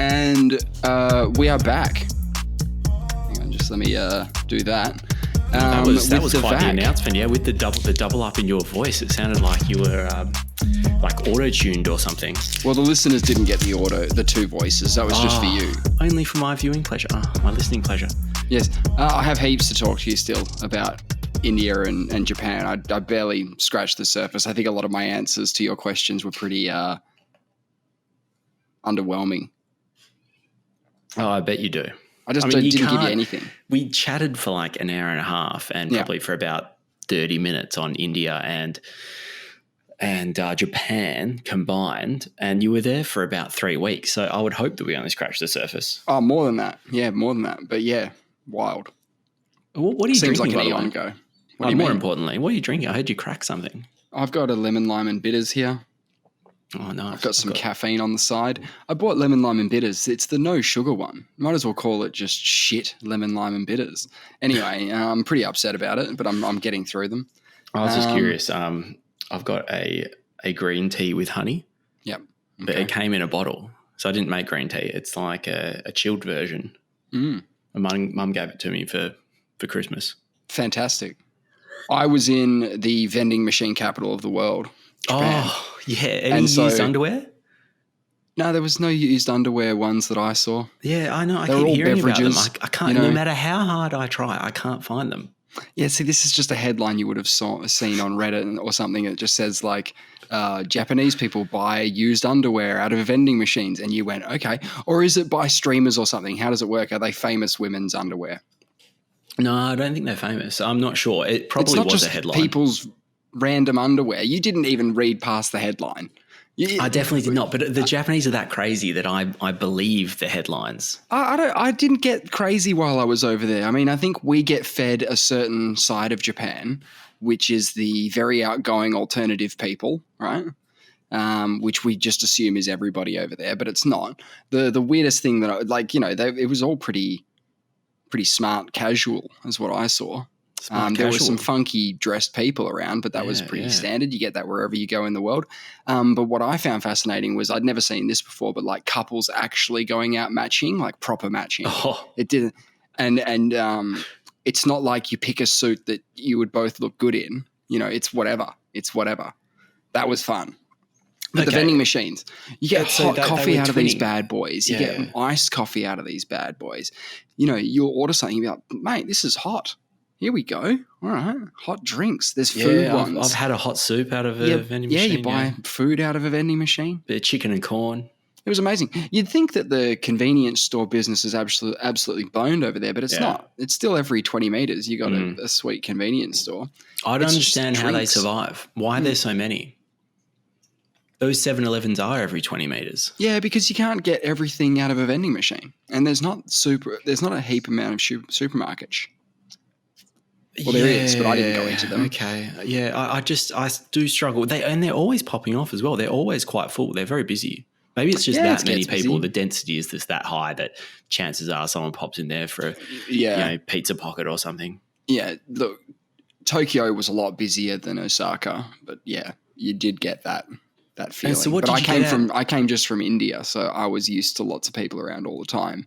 And we are back. Hang on, just let me do that. That was quite the vac. announcement, yeah. With the double up in your voice, it sounded like you were like auto-tuned or something. Well, the listeners didn't get the two voices. That was just for you. Only for my viewing pleasure. My listening pleasure. Yes, I have heaps to talk to you still about India and Japan. I barely scratched the surface. I think a lot of my answers to your questions were pretty underwhelming. Oh, I bet you do. I didn't give you anything. We chatted for like an hour and a half and probably for about 30 minutes on India and Japan combined, and you were there for about 3 weeks. So I would hope that we only scratched the surface. Oh, more than that. Yeah, more than that. But yeah, wild. What are you Seems drinking, like an by the eon way? ago. What do you more mean? importantly, what are you drinking? I heard you crack something. I've got a lemon, lime and bitters here. Oh, nice. I've got some caffeine on the side. I bought lemon, lime and bitters. It's the no sugar one. Might as well call it just shit lemon, lime and bitters. Anyway, I'm pretty upset about it, but I'm getting through them. I was just curious. I've got a green tea with honey. Yep. Okay. But it came in a bottle. So I didn't make green tea. It's like a chilled version. Mm. My mum gave it to me for Christmas. Fantastic. I was in the vending machine capital of the world, Japan. Oh, yeah. Any used underwear? No, there was no used underwear ones that I saw. Yeah, I know. I They were keep all hearing beverages, about them. I can't, no matter how hard I try, I can't find them. Yeah, see, this is just a headline you would have seen on Reddit or something. It just says like, Japanese people buy used underwear out of vending machines. And you went, okay. Or is it by streamers or something? How does it work? Are they famous women's underwear? No, I don't think they're famous. I'm not sure. It probably it's not was just a headline. People's random underwear. You didn't even read past the headline. I definitely did not. But the Japanese are that crazy that I believe the headlines. I didn't get crazy while I was over there. I mean, I think we get fed a certain side of Japan, which is the very outgoing alternative people, right? Which we just assume is everybody over there, but it's not. The weirdest thing that it was all pretty smart casual is what I saw. There were some funky dressed people around, but that was pretty standard. You get that wherever you go in the world. But what I found fascinating was I'd never seen this before, but like couples actually going out matching, like proper matching. Oh. It didn't. And it's not like you pick a suit that you would both look good in. You know, it's whatever. That was fun. But the vending machines, you get hot coffee out of these bad boys. You get iced coffee out of these bad boys. You know, you'll order something, you'll be like, mate, this is hot. Here we go. All right. Hot drinks. There's food ones. I've had a hot soup out of a vending machine. Yeah, you buy food out of a vending machine. Bit of chicken and corn. It was amazing. You'd think that the convenience store business is absolutely boned over there, but it's not. It's still every 20 meters you got a sweet convenience store. I don't understand how they survive. Why are there so many? Those 7-Elevens are every 20 meters. Yeah, because you can't get everything out of a vending machine, and there's not a heap amount of supermarkets. Well, there is, but I didn't go into them. Okay, yeah, I do struggle. They're always popping off as well. They're always quite full. They're very busy. Maybe it's just that many people. The density is just that high that chances are someone pops in there for a pizza pocket or something. Yeah, look, Tokyo was a lot busier than Osaka, but yeah, you did get that feeling. And so but I came just from India, so I was used to lots of people around all the time.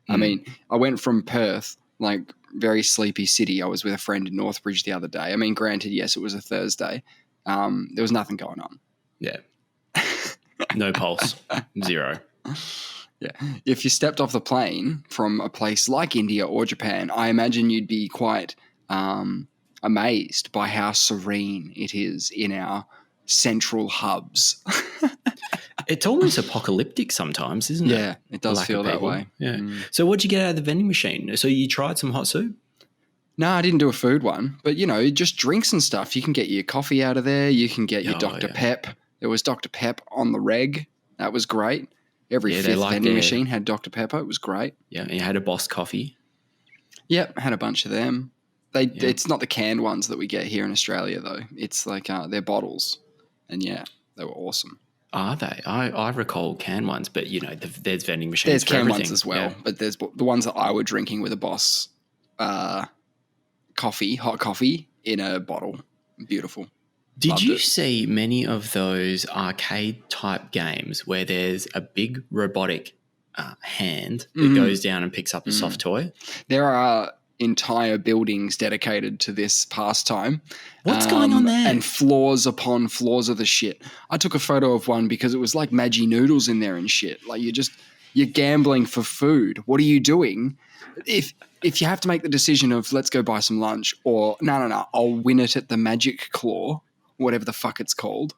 I mean, I went from Perth, like very sleepy city. I was with a friend in Northbridge the other day. I mean, granted, yes, it was a Thursday. There was nothing going on. Yeah. No pulse. Zero. Yeah. If you stepped off the plane from a place like India or Japan, I imagine you'd be quite amazed by how serene it is in our central hubs. It's almost apocalyptic sometimes, isn't it? Yeah, it does feel that way. Yeah. So what'd you get out of the vending machine? So you tried some hot soup? No, I didn't do a food one, but just drinks and stuff. You can get your coffee out of there. You can get your Dr. Pep. There was Dr. Pep on the reg. That was great. Every fifth vending machine had Dr. Pepper. It was great. Yeah, and you had a Boss coffee. Yep, had a bunch of them. It's not the canned ones that we get here in Australia, though. It's like they're bottles. And yeah, they were awesome. Are they? I recall canned ones, but there's vending machines. There's for canned everything. Ones as well, but there's the ones that I were drinking with a Boss coffee, hot coffee in a bottle. Beautiful. Did you see many of those arcade type games where there's a big robotic hand that goes down and picks up a soft toy. There are entire buildings dedicated to this pastime. What's going on there? And floors upon floors of the shit. I took a photo of one because it was like Maggi noodles in there and shit. Like you're gambling for food. What are you doing? If you have to make the decision of let's go buy some lunch or no, I'll win it at the Magic Claw, whatever the fuck it's called.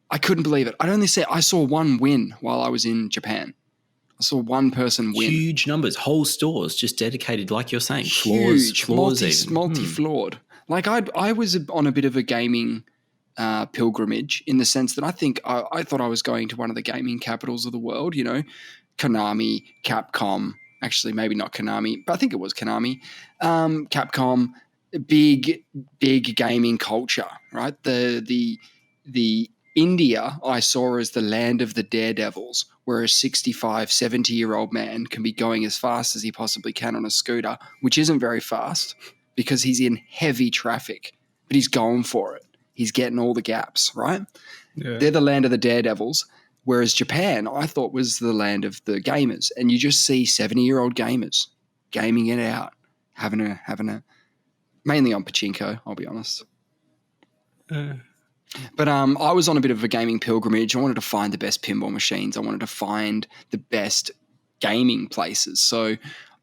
I couldn't believe it. I saw one win while I was in Japan. I saw one person win. Huge numbers, whole stores just dedicated, like you're saying, huge, floors multi-floored. Like I was on a bit of a gaming pilgrimage in the sense that I thought I was going to one of the gaming capitals of the world. You know, Konami, Capcom. Actually, maybe not Konami, but I think it was Konami. Capcom, big gaming culture, right? The India I saw as the land of the daredevils, where a 65, 70-year-old man can be going as fast as he possibly can on a scooter, which isn't very fast because he's in heavy traffic, but he's going for it. He's getting all the gaps, right? Yeah. They're the land of the daredevils, whereas Japan, I thought, was the land of the gamers. And you just see 70-year-old gamers gaming it out, having a mainly on pachinko, I'll be honest. But I was on a bit of a gaming pilgrimage. I wanted to find the best pinball machines. I wanted to find the best gaming places. So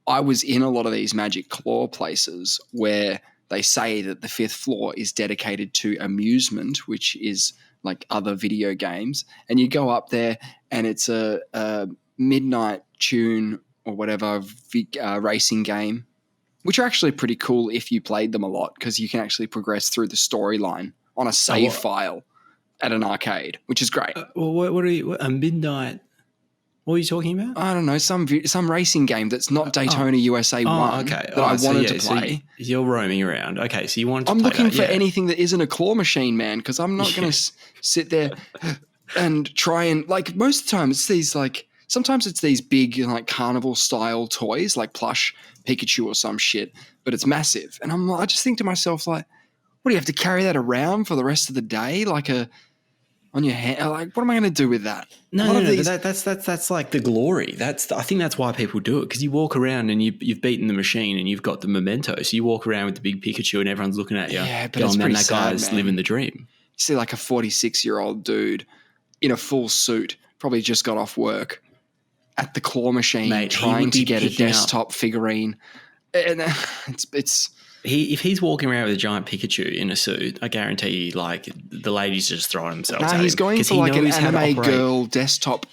I was in a lot of these Magic Claw places where they say that the 5th floor is dedicated to amusement, which is like other video games. And you go up there and it's a midnight tune or whatever racing game, which are actually pretty cool if you played them a lot because you can actually progress through the storyline on a save file at an arcade, which is great. A midnight? What are you talking about? I don't know, some racing game that's not Daytona USA 1 that I wanted to play. So you're roaming around. Okay, so you want to I'm play looking for anything that isn't a claw machine, man, because I'm not going to sit there and try and, like, most of the time it's these, like, sometimes it's these big, like, carnival-style toys, like plush Pikachu or some shit, but it's massive. And I just think to myself, like, what do you have to carry that around for the rest of the day? Like on your hand? Like, what am I going to do with that? No, that's like the glory. I think that's why people do it, because you walk around and you've beaten the machine and you've got the memento. So you walk around with the big Pikachu and everyone's looking at you. Yeah, but it's pretty sad, guy's man. living the dream. You see like a 46-year-old dude in a full suit, probably just got off work, at the claw machine, mate, trying to get a desktop figurine. And it's if he's walking around with a giant Pikachu in a suit, I guarantee you, like, the ladies just throwing themselves at him. He's going for like an anime girl desktop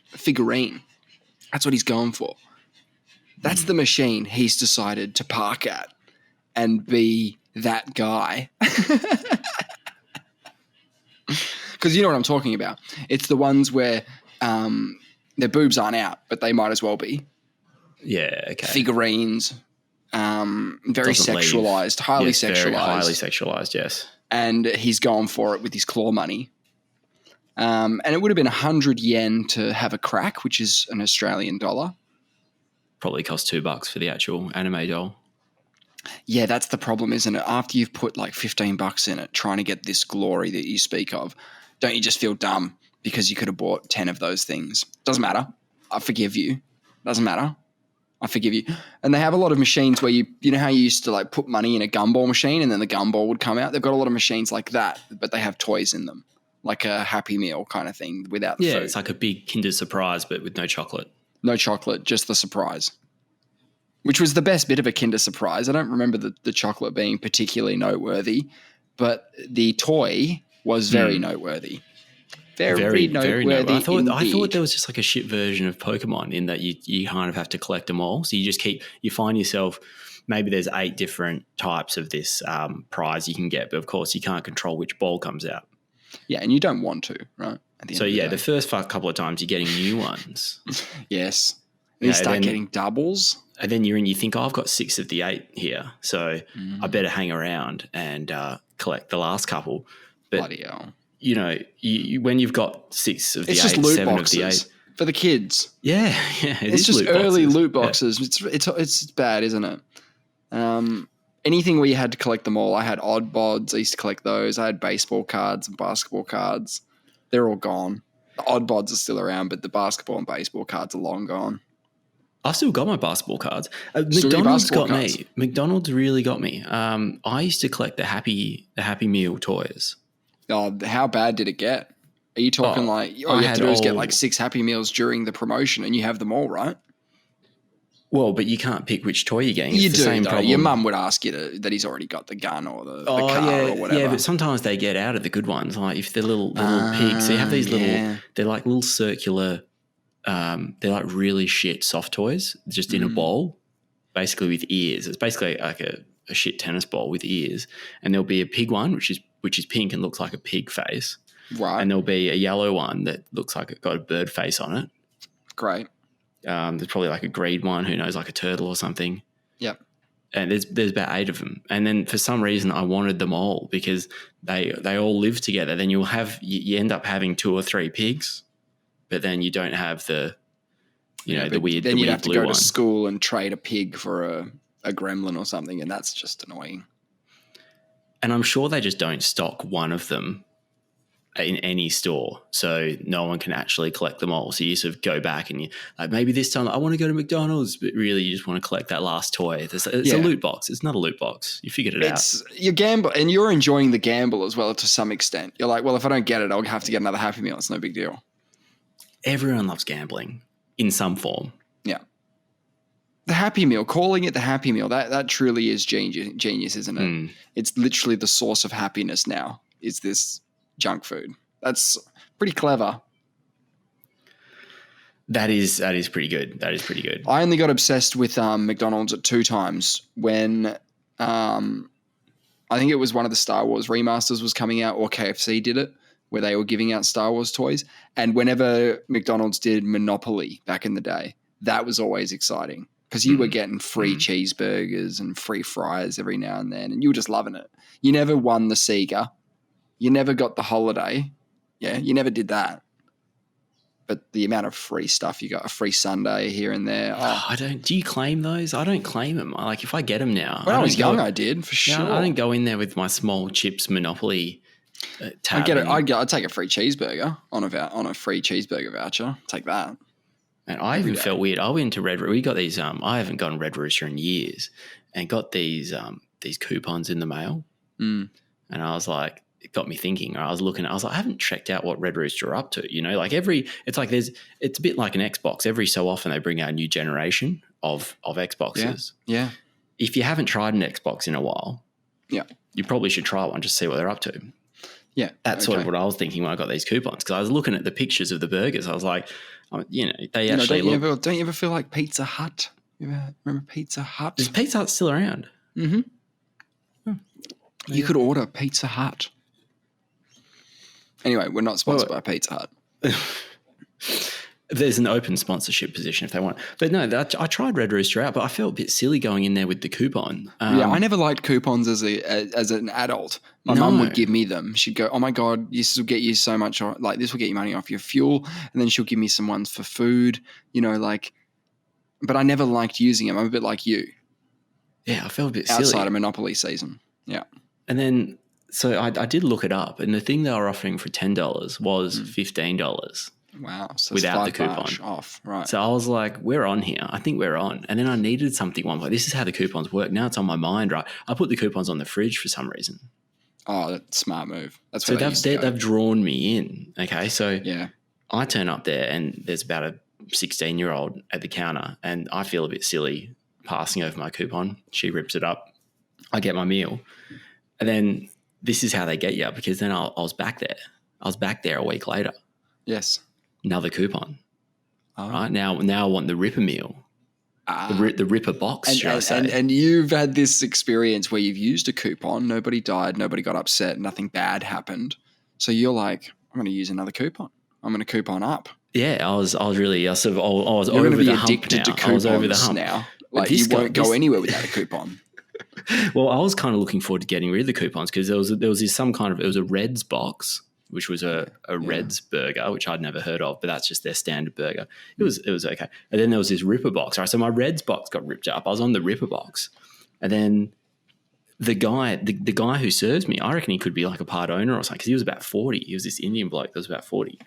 figurine. That's what he's going for. That's the machine he's decided to park at and be that guy. Because you know what I'm talking about. It's the ones where their boobs aren't out, but they might as well be. Yeah, okay. Figurines. Very sexualized, highly sexualized. Very highly sexualized, yes. And he's gone for it with his claw money. And it would have been 100 yen to have a crack, which is an Australian dollar. Probably cost $2 for the actual anime doll. Yeah, that's the problem, isn't it? After you've put like $15 in it, trying to get this glory that you speak of, don't you just feel dumb because you could have bought 10 of those things? Doesn't matter. I forgive you. Doesn't matter. I forgive you. And they have a lot of machines where you know how you used to like put money in a gumball machine and then the gumball would come out? They've got a lot of machines like that, but they have toys in them, like a Happy Meal kind of thing without the food. It's like a big Kinder Surprise, but with no chocolate. No chocolate, just the surprise, which was the best bit of a Kinder Surprise. I don't remember the chocolate being particularly noteworthy, but the toy was very noteworthy. Very noteworthy. I thought there was just like a shit version of Pokemon in that you kind of have to collect them all. So you find yourself, maybe there's 8 different types of this prize you can get, but of course you can't control which ball comes out. Yeah, and you don't want to, right? The first couple of times you're getting new ones. Yes. And you start getting doubles. And then you think, I've got 6 of the 8 here, so I better hang around and collect the last couple. But, bloody hell. You know, when you've got 6 of the 8, just loot 7 boxes of the 8. For the kids. Yeah. It's just early loot boxes. Yeah. It's bad, isn't it? Anything where you had to collect them all. I had odd bods. I used to collect those. I had baseball cards and basketball cards. They're all gone. The odd bods are still around, but the basketball and baseball cards are long gone. I've still got my basketball cards. McDonald's got me. McDonald's really got me. I used to collect the Happy Meal toys. Oh, how bad did it get? Are you talking you have to do is get like 6 Happy Meals during the promotion and you have them all, right? Well, but you can't pick which toy you're getting. It's the same problem. Your mum would ask you that he's already got the gun or the car or whatever. Yeah, but sometimes they get out of the good ones. Like if they're little pigs. So you have these little, they're like little circular, they're like really shit soft toys just in a bowl, basically with ears. It's basically like a shit tennis ball with ears. And there'll be a pig one, which is pink and looks like a pig face. Right. And there'll be a yellow one that looks like it got a bird face on it. Great. There's probably like a green one, who knows, like a turtle or something. Yep. And there's about 8 of them. And then for some reason I wanted them all because they all live together. Then you end up having 2 or 3 pigs, but then you don't have the weird. Then you'd have to go one. to school and trade a pig for a gremlin or something, and that's just annoying. And I'm sure they just don't stock one of them in any store, so no one can actually collect them all. So you sort of go back and you like, maybe this time I want to go to McDonald's, but really you just want to collect that last toy. It's a loot box. It's not a loot box. You figured it out. You gamble, and you're enjoying the gamble as well to some extent. You're like, well, if I don't get it, I'll have to get another Happy Meal. It's no big deal. Everyone loves gambling in some form. Yeah. The Happy Meal, calling it the Happy Meal, that truly is genius, isn't it? It's literally the source of happiness now, is this junk food. That's pretty clever. That is pretty good. That is pretty good. I only got obsessed with McDonald's at 2 times when I think it was one of the Star Wars remasters was coming out, or KFC did it, where they were giving out Star Wars toys. And whenever McDonald's did Monopoly back in the day, that was always exciting because you were getting free cheeseburgers and free fries every now and then, and you were just loving it. You never won the Sega. You never got the holiday. Yeah, you never did that. But the amount of free stuff you got, a free sundae here and there. I don't. Do you claim those? I don't claim them. Like if I get them now. When I was young, I did for sure. I don't go in there with my small chips Monopoly tab. I'd take a free cheeseburger on a free cheeseburger voucher. Take that. And I even felt weird. I went to Red Rooster. We got these. I haven't gone Red Rooster in years, and got these coupons in the mail. And I was like, it got me thinking. I was looking. I was like, I haven't checked out what Red Rooster are up to. You know, like it's a bit like an Xbox. Every so often they bring out a new generation of Xboxes. Yeah. If you haven't tried an Xbox in a while, you probably should try one, just see what they're up to. Yeah, that's sort of what I was thinking when I got these coupons, because I was looking at the pictures of the burgers. I was like, they actually look. Don't you ever feel like Pizza Hut? You ever remember Pizza Hut? Is Pizza Hut still around? Mm-hmm. You could order Pizza Hut. Anyway, we're not sponsored by Pizza Hut. There's an open sponsorship position if they want. But no, I tried Red Rooster out, but I felt a bit silly going in there with the coupon. I never liked coupons as an adult. My mum would give me them. She'd go, oh my God, this will get you so much, like this will get you money off your fuel. And then she'll give me some ones for food, but I never liked using them. I'm a bit like you. Yeah, I felt a bit silly. Outside of Monopoly season. Yeah. And then, so I did look it up, and the thing they were offering for $10 was $15. Wow. So without the coupon off. Right. So I was like, we're on here. I think we're on. And then I needed something one way. This is how the coupons work. Now it's on my mind, right? I put the coupons on the fridge for some reason. Oh, that's a smart move. That's so they've drawn me in. Okay. So yeah, I turn up there and there's about a 16-year-old at the counter, and I feel a bit silly passing over my coupon. She rips it up. I get my meal. And then this is how they get you, because then I was back there. I was back there a week later. Yes. Another coupon. Right now I want the Ripper meal, the Ripper box. Should I say? And you've had this experience where you've used a coupon, nobody died, nobody got upset, nothing bad happened. So you're like, I'm going to use another coupon. I'm going to coupon up. Yeah, I was over the hump now. I was over the hump now. Like you won't go anywhere without a coupon. Well, I was kind of looking forward to getting rid of the coupons, because there was it was a Reds box, which was a Reds burger, which I'd never heard of, but that's just their standard burger. It was okay. And then there was this Ripper box. All right, so my Reds box got ripped up. I was on the Ripper box. And then the guy who serves me, I reckon he could be like a part owner or something, because he was about 40. He was this Indian bloke that was about 40.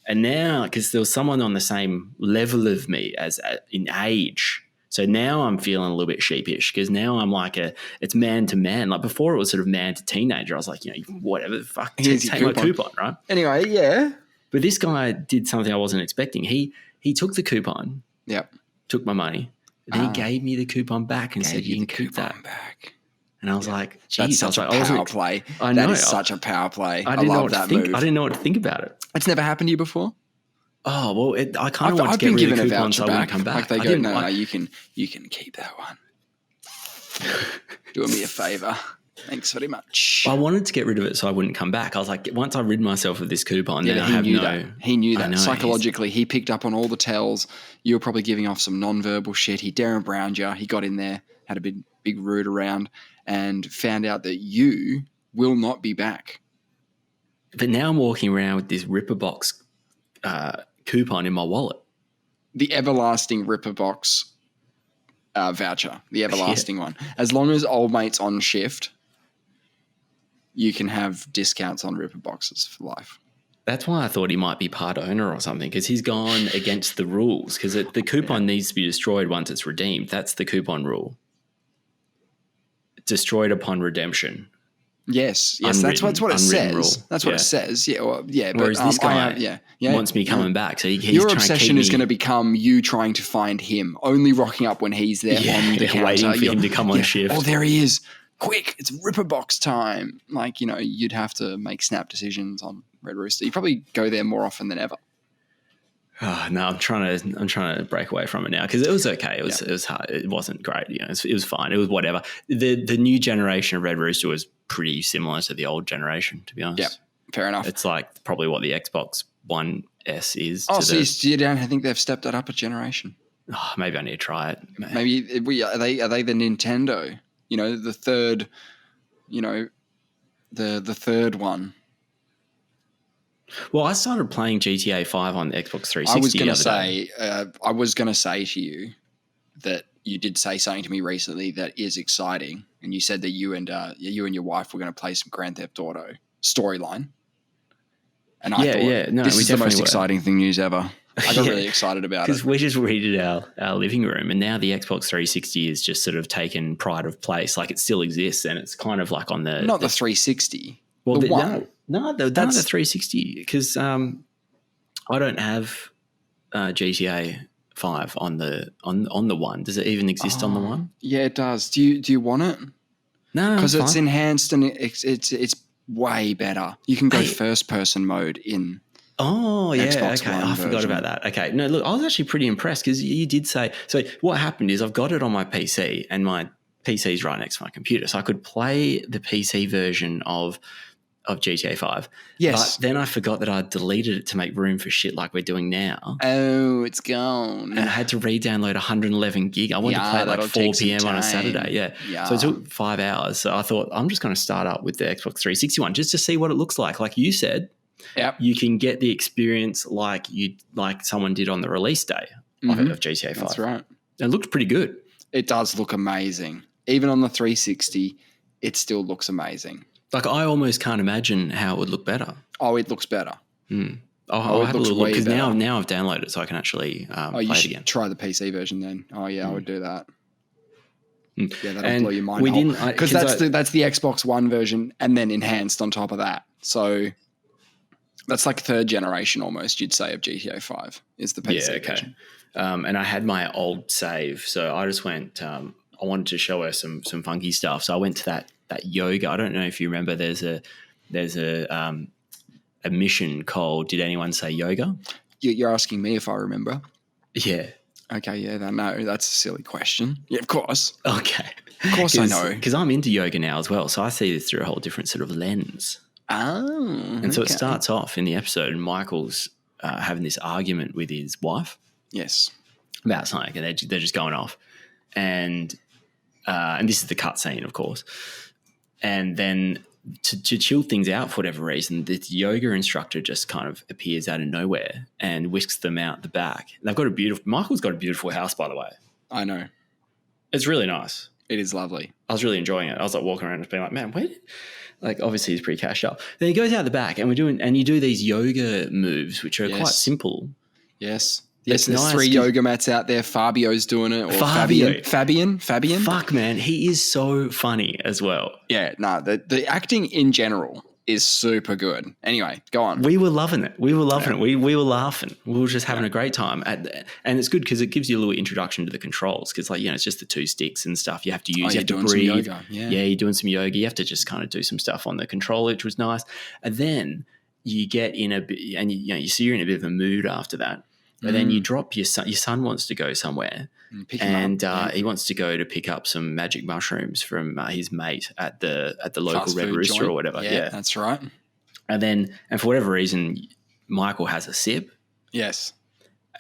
And now, because there was someone on the same level of me as in age, so now I'm feeling a little bit sheepish because now I'm like it's man to man. Like before it was sort of man to teenager. I was like, whatever the fuck, take my coupon, right? Anyway, yeah. But this guy did something I wasn't expecting. He took the coupon, took my money, and then he gave me the coupon back and said, you can keep that back. And I was like, geez. That's such a power play. I know. That is such a power play. I love that move. I didn't know what to think about it. It's never happened to you before? Oh, well, I kind of want to get rid of the coupon so I wouldn't come back. Like they go, no, you can keep that one. Doing me a favour. Thanks very much. I wanted to get rid of it so I wouldn't come back. I was like, once I rid myself of this coupon, then I have no... He knew that. Psychologically, he picked up on all the tells. You were probably giving off some non-verbal shit. He Darren Browned you. He got in there, had a big root around, and found out that you will not be back. But now I'm walking around with this Ripper Box coupon in my wallet. The everlasting Ripper Box voucher, the everlasting one. As long as old mate's on shift, you can have discounts on Ripper Boxes for life. That's why I thought he might be part owner or something, because he's gone against the rules, because the coupon needs to be destroyed once it's redeemed. That's the coupon rule. Destroyed upon redemption. Yes, that's what it says. Rule. That's what it says. Yeah, well, yeah. Whereas this guy wants me coming back, so he's your obsession is going to become you trying to find him, only rocking up when he's there on the counter, waiting for him to come on shift. Oh, there he is! Quick, it's Ripper Box time. Like you'd have to make snap decisions on Red Rooster. You probably go there more often than ever. Oh, no, I'm trying to break away from it now because it was okay. It was hard. It wasn't great. It was fine. It was whatever. The new generation of Red Rooster was pretty similar to the old generation, to be honest. Yeah, fair enough. It's like probably what the Xbox One S is. Oh, so you don't think they've stepped that up a generation? Oh, maybe I need to try it. Maybe are they the Nintendo? The third. The third one. Well, I started playing GTA 5 on the Xbox 360 I was going to say to you that you did say something to me recently that is exciting, and you said that you and your wife were going to play some Grand Theft Auto storyline. And I thought, this is the most exciting news ever. I got really excited about it. Because we just redid our living room, and now the Xbox 360 is just sort of taken pride of place. Like it still exists, and it's kind of like on the... Not the 360. Well, the one. No, that's the 360 because I don't have GTA 5 on the one. Does it even exist on the one? Yeah, it does. Do you want it? No, because it's enhanced and it's way better. You can go first person mode in. Oh yeah, Xbox okay. One I forgot about that. Okay, no, look, I was actually pretty impressed because you did say. So what happened is I've got it on my PC and my PC is right next to my computer, so I could play the PC version of GTA 5. Yes. But then I forgot that I deleted it to make room for shit like we're doing now. Oh, it's gone. And I had to re-download 111 gig. I wanted to play it like 4 p.m. on a Saturday. Yeah. So it took 5 hours. So I thought I'm just going to start up with the Xbox 360 one just to see what it looks like. Like you said, you can get the experience like someone did on the release day of GTA 5. That's right. It looked pretty good. It does look amazing. Even on the 360, it still looks amazing. Like I almost can't imagine how it would look better. Oh, it looks better. I'll have a little look because now I've downloaded it so I can actually play it again. Try the PC version then. Oh yeah, I would do that. Yeah, that'll and blow your mind because that's the Xbox One version and then enhanced on top of that. So that's like third generation almost. You'd say of GTA 5 is the PC version. And I had my old save, so I just went. I wanted to show her some funky stuff, so I went to that yoga. I don't know if you remember. There's a mission called "Did anyone say yoga?" You're asking me if I remember. Yeah. Okay. Yeah. No, that's a silly question. Yeah, of course. Okay. Of course I know because I'm into yoga now as well, so I see this through a whole different sort of lens. Oh. And so it starts off in the episode, and Michael's having this argument with his wife. Yes. About something, and they're just going off, and this is the cut scene, of course. And then to chill things out for whatever reason, the yoga instructor just kind of appears out of nowhere and whisks them out the back. They've got Michael's got a beautiful house, by the way. I know. It's really nice. It is lovely. I was really enjoying it. I was like walking around and being like, man, like obviously he's pretty cashed up. Then he goes out the back and you do these yoga moves, which are quite simple. Yes. Yes, there's 3 yoga mats out there. Fabio's doing it. Or Fabian. Fuck, man. He is so funny as well. Yeah, no, the acting in general is super good. Anyway, go on. We were loving it. We were We were laughing. We were just having a great time. And it's good because it gives you a little introduction to the controls because, like, it's just the 2 sticks and stuff you have to use. You have to breathe. Some yoga. Yeah, you're doing some yoga. You have to just kind of do some stuff on the controller, which was nice. And then you get in a bit, and you see you're in a bit of a mood after that. But then you drop your son wants to go somewhere and he wants to go to pick up some magic mushrooms from his mate at the local Red Rooster or whatever. Yeah, that's right. And for whatever reason, Michael has a sip. Yes.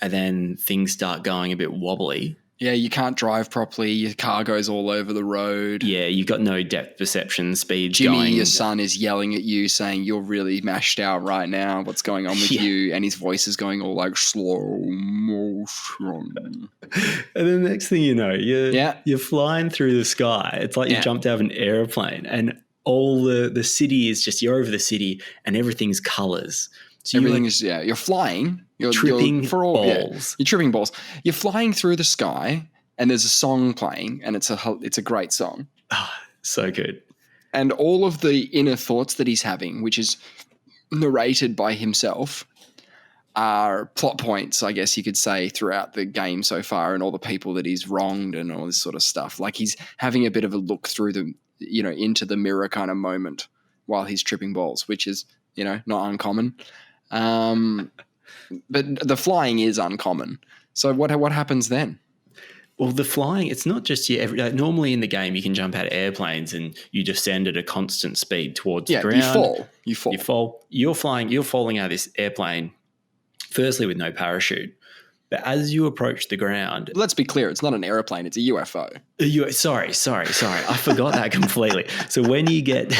And then things start going a bit wobbly. Yeah, you can't drive properly. Your car goes all over the road. Yeah, you've got no depth perception, speed Jimmy, going. your son, is yelling at you saying, you're really mashed out right now. What's going on with you? And his voice is going all like slow motion. And then the next thing you know, you're flying through the sky. It's like you jumped out of an airplane and all the city is just, you're over the city and everything's colours. So you're flying. You're tripping balls. You're tripping balls. You're flying through the sky and there's a song playing and it's a great song. Oh, so good. And all of the inner thoughts that he's having, which is narrated by himself, are plot points, I guess you could say, throughout the game so far and all the people that he's wronged and all this sort of stuff. Like he's having a bit of a look through into the mirror kind of moment while he's tripping balls, which is, not uncommon. But the flying is uncommon. So what happens then? Well, the flying, it's not just normally in the game you can jump out of airplanes and you descend at a constant speed towards the ground. You fall. You're falling out of this airplane, firstly with no parachute. But as you approach the ground... Let's be clear, it's not an airplane, it's a UFO. Sorry. I forgot that completely. So when you get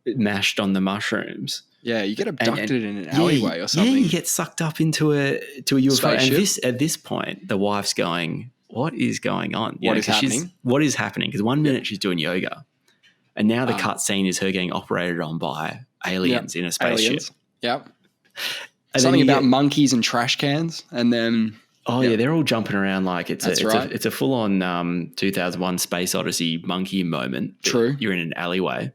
mashed on the mushrooms... Yeah, you get abducted in an alleyway or something. Yeah, you get sucked up into a UFO. Spaceship. And at this point, the wife's going, what is going on? What is happening? What is happening? Because 1 minute she's doing yoga. And now the cut scene is her getting operated on by aliens in a spaceship. Aliens. Yep. Something about monkeys and trash cans. And then... Oh, yeah, they're all jumping around like it's a full-on 2001 Space Odyssey monkey moment. True. You're in an alleyway.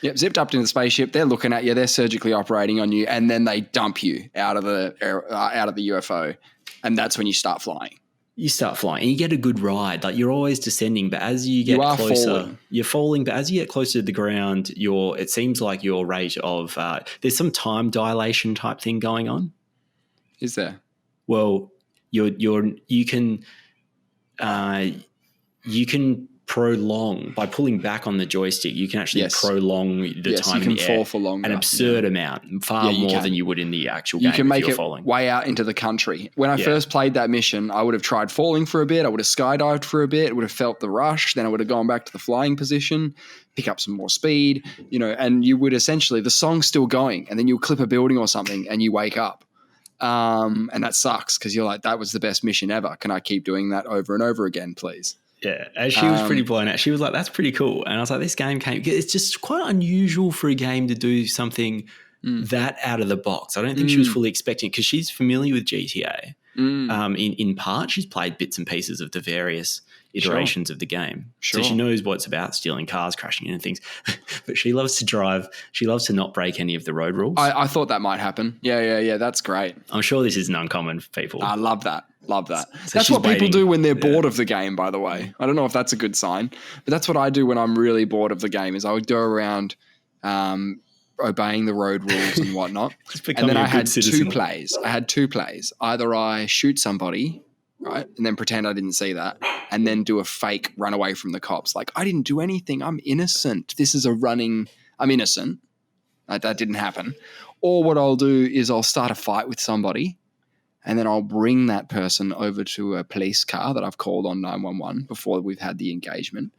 Yep, zipped up into the spaceship. They're looking at you. They're surgically operating on you, and then they dump you out of the UFO, and that's when you start flying. You start flying, and you get a good ride. Like you're always descending, but as you get closer, you're falling. But as you get closer to the ground, it seems like your rate of there's some time dilation type thing going on. Is there? Well, you can prolong by pulling back on the joystick. You can actually prolong the time. You can fall for longer. An absurd amount, far more than you would in the actual game. You can make it way out into the country. When I first played that mission, I would have tried falling for a bit. I would have skydived for a bit. I would have felt the rush. Then I would have gone back to the flying position, pick up some more speed, and you would essentially, the song's still going, and then you'll clip a building or something and you wake up. And that sucks because you're like, that was the best mission ever. Can I keep doing that over and over again, please? Yeah, as she was pretty blown out. She was like, that's pretty cool. And I was like, this game it's just quite unusual for a game to do something that out of the box. I don't think she was fully expecting it because she's familiar with GTA. In part, she's played bits and pieces of the various iterations of the game. Sure. So she knows what it's about, stealing cars, crashing in and things. But she loves to drive. She loves to not break any of the road rules. I thought that might happen. Yeah. That's great. I'm sure this isn't uncommon for people. I love that. So that's what people do when they're bored of the game, by the way. I don't know if that's a good sign, but that's what I do when I'm really bored of the game is I would go around obeying the road rules and whatnot. And then I had two plays. Either I shoot somebody, right, and then pretend I didn't see that, and then do a fake run away from the cops. Like, I didn't do anything. I'm innocent. I'm innocent. That didn't happen. Or what I'll do is I'll start a fight with somebody, and then I'll bring that person over to a police car that I've called on 911 before we've had the engagement.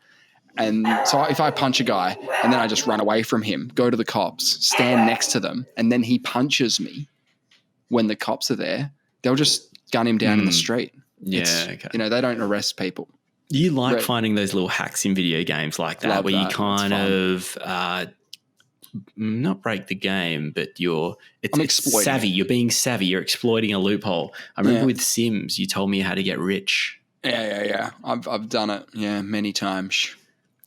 And so if I punch a guy and then I just run away from him, go to the cops, stand next to them, and then he punches me when the cops are there, they'll just gun him down in the street. Yeah, okay. You know, they don't arrest people. You like finding those little hacks in video games like that, where you kind of not break the game, but it's savvy. You're being savvy. You're exploiting a loophole. I remember with Sims, you told me how to get rich. Yeah. I've done it. Yeah, many times.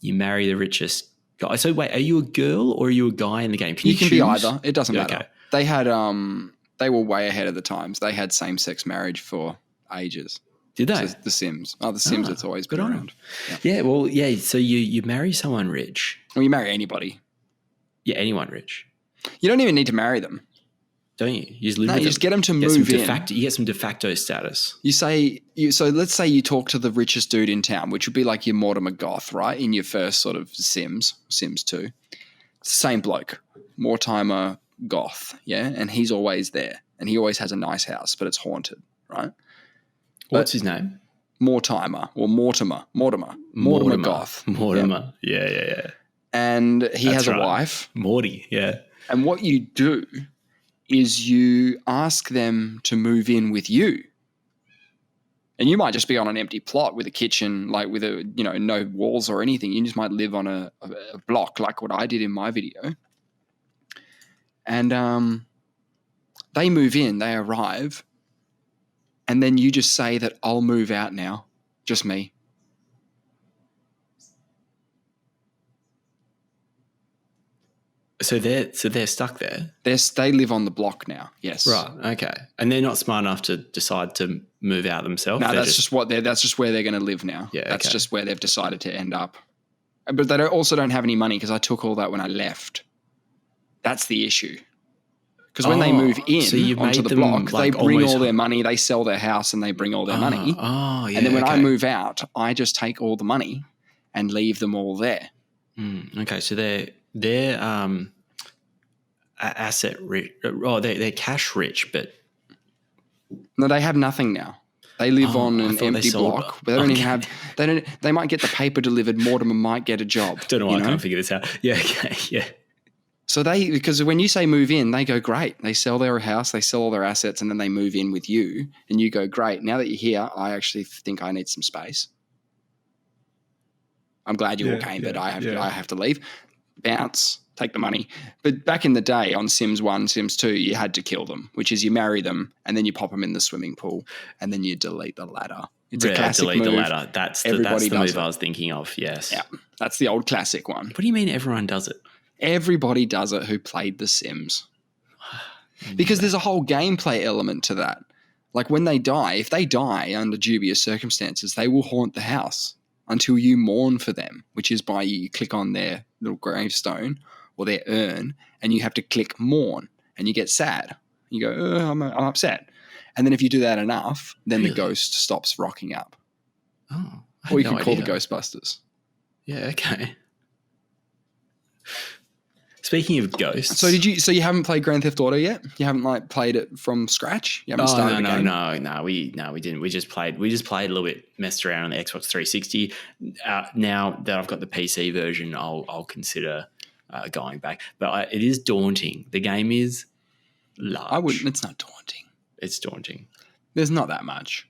You marry the richest guy. So wait, are you a girl or are you a guy in the game? You can choose? be either. It doesn't matter. Okay. They had they were way ahead of the times. They had same-sex marriage for ages. Did they? So the Sims. Oh, the Sims. It's always been around. Yeah. Well, yeah. So you marry someone rich. Well, you marry anybody. Yeah, anyone rich. You don't even need to marry them. Don't you? You just live with them. You just get them to move in. You get some de facto status. So let's say you talk to the richest dude in town, which would be like your Mortimer Goth, right? In your first sort of Sims 2. Same bloke, Mortimer Goth, yeah? And he's always there. And he always has a nice house, but it's haunted, right? What's his name? Mortimer Goth. Mortimer. Yeah. And he has a wife. Morty, yeah. And what you do is you ask them to move in with you. And you might just be on an empty plot with a kitchen, like with no walls or anything. You just might live on a block like what I did in my video. And they move in, they arrive. And then you just say that I'll move out now, just me. So they're stuck there? They live on the block now, yes. Right, okay. And they're not smart enough to decide to move out themselves? No, that's just where they're going to live now. Yeah, that's just where they've decided to end up. But they also don't have any money because I took all that when I left. That's the issue. Because when they move in onto the block, they bring all their money, they sell their house and they bring all their money. Oh, yeah. And then when I move out, I just take all the money and leave them all there. Okay, so they're asset rich. Oh, they're cash rich, but no, they have nothing now. They live on an empty block. But they don't even have. They might get the paper delivered. Mortimer might get a job. Don't know why I can't figure this out. Yeah, okay, yeah. So because when you say move in, they go great. They sell their house, they sell all their assets, and then they move in with you. And you go great. Now that you're here, I actually think I need some space. I'm glad you all came, but I have to leave. Bounce, take the money. But back in the day on Sims 1, Sims 2, you had to kill them, which is you marry them and then you pop them in the swimming pool and then you delete the ladder. It's a classic move. Delete the ladder. That's the move I was thinking of, yes. Yeah, that's the old classic one. What do you mean everyone does it? Everybody does it who played The Sims. Because there's a whole gameplay element to that. Like when they die, if they die under dubious circumstances, they will haunt the house until you mourn for them, which is by you click on their little gravestone or their urn and you have to click mourn and you get sad. You go, I'm upset. And then if you do that enough, then the ghost stops rocking up. Oh, or you can call the Ghostbusters. Yeah, okay. Speaking of ghosts, so you haven't played Grand Theft Auto yet? You haven't played it from scratch? You haven't started the game? No, we didn't. We just played a little bit, messed around on the Xbox 360. Now that I've got the PC version, I'll consider going back. But it is daunting. The game is large. It's not daunting. It's daunting. There's not that much.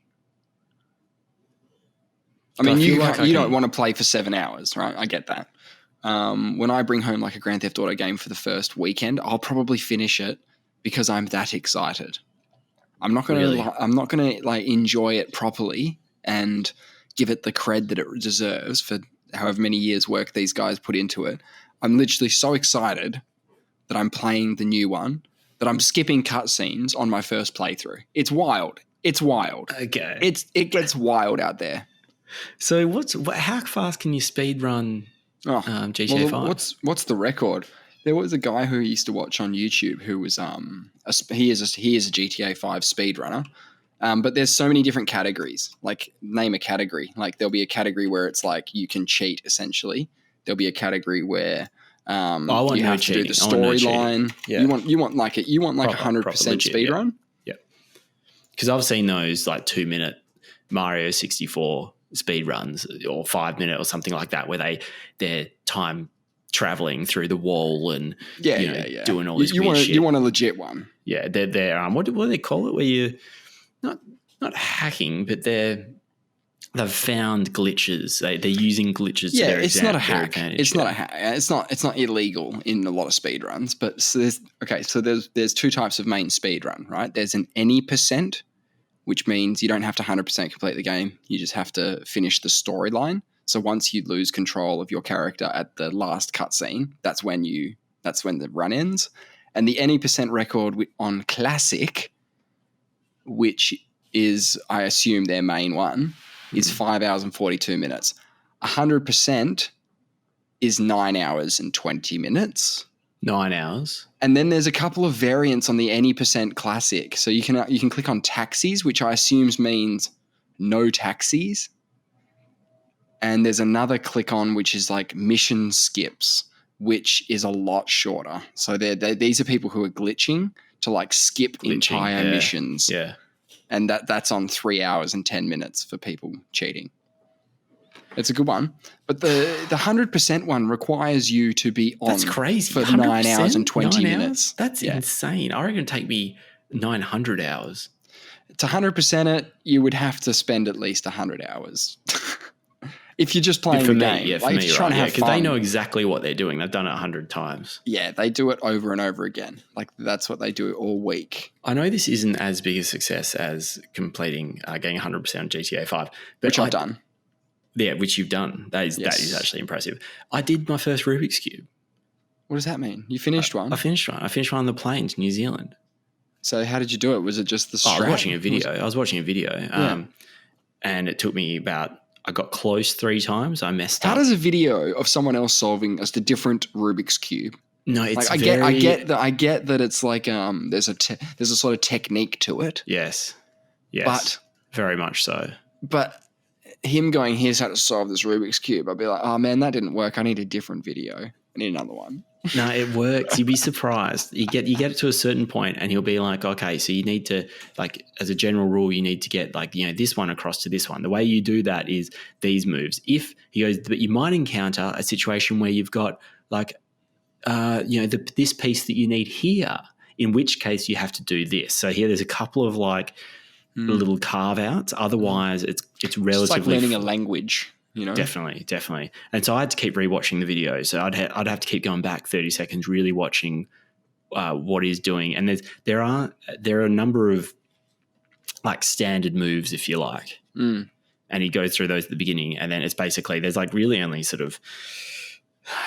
I mean, you don't want to play for 7 hours, right? I get that. When I bring home like a Grand Theft Auto game for the first weekend, I'll probably finish it because I'm that excited. I'm not going to like enjoy it properly and give it the cred that it deserves for however many years work these guys put into it. I'm literally so excited that I'm playing the new one that I'm skipping cutscenes on my first playthrough. It's wild. Okay. It gets wild out there. So how fast can you speed run GTA 5? What's the record? There was a guy who I used to watch on YouTube who was he is a GTA 5 speedrunner. But there's so many different categories. Like name a category. Like there'll be a category where it's like you can cheat essentially. There'll be a category where you have to do the storyline. Yeah. You want like 100% speed run. Yeah. Because I've seen those like 2-minute Mario 64 speed runs or 5-minute or something like that where they're time traveling through the wall and doing all this weird shit. You want a legit one. Yeah, they're what do they call it where you not not hacking, but they've found glitches. They're using glitches to their it's not a hack. advantage. It's not a hack. It's not illegal in a lot of speedruns. But so there's two types of main speedrun, right? There's an any percent, which means you don't have to 100% complete the game. You just have to finish the storyline. So once you lose control of your character at the last cutscene, that's when the run ends. And the any percent record on Classic, which is, I assume, their main one, is 5 hours and 42 minutes. 100% is 9 hours and 20 minutes. 9 hours. And then there's a couple of variants on the any percent Classic. So you can click on taxis, which I assume means no taxis. And there's another click on which is like mission skips, which is a lot shorter. So these are people who are glitching to like skip entire missions. Yeah. And that's on 3 hours and 10 minutes for people cheating. It's a good one. But the 100% one requires you to be on That's crazy. For 9 hours and 20 minutes. That's insane. I reckon it'd take me 900 hours. To 100% it, you would have to spend at least 100 hours. If you're just playing the game. Yeah, for me, right. Because they know exactly what they're doing. They've done it 100 times. Yeah, they do it over and over again. Like, that's what they do all week. I know this isn't as big a success as getting 100% on GTA 5. Which I've done. Yeah, which you've done. That is actually impressive. I did my first Rubik's Cube. What does that mean? You finished one? I finished one. I finished one on the plane to New Zealand. So how did you do it? Was it just the strap? I was watching a video. And it took me about... I got close 3 times. I messed up. How does a video of someone else solving a different Rubik's Cube? No, it's like, I get that it's like there's a sort of technique to it. Yes, but very much so. But him going, here's how to solve this Rubik's Cube, I'd be like, oh man, that didn't work. I need a different video. I need another one. No, it works. You'd be surprised. You get it to a certain point and he'll be like, okay, so you need to, like, as a general rule, you need to get, like, this one across to this one. The way you do that is these moves. If he goes, but you might encounter a situation where you've got, like, this piece that you need here, in which case you have to do this. So here there's a couple of, like, little carve outs. Otherwise it's relatively... It's like learning a language. Definitely. And so I had to keep rewatching the video. So I'd have to keep going back 30 seconds, really watching what he's doing. And there are a number of, like, standard moves, if you like. And he goes through those at the beginning. And then it's basically, there's like really only sort of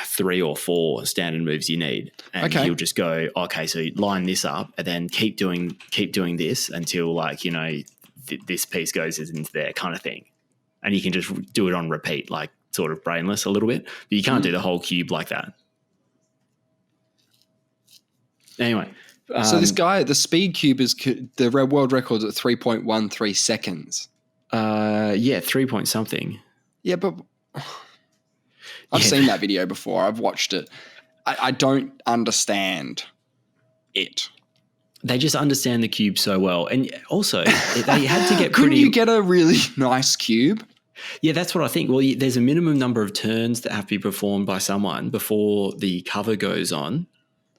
3 or 4 standard moves you need. And he'll just go, okay, so line this up and then keep doing this until, like, this piece goes into there, kind of thing. And you can just do it on repeat, like, sort of brainless a little bit. But you can't do the whole cube like that. Anyway. So this guy, the speed cube the world record's at 3.13 seconds. 3 point something. Yeah, but I've seen that video before. I've watched it. I don't understand it. They just understand the cube so well. And also, they had to get Couldn't you get a really nice cube? Yeah, that's what I think. Well, there's a minimum number of turns that have to be performed by someone before the cover goes on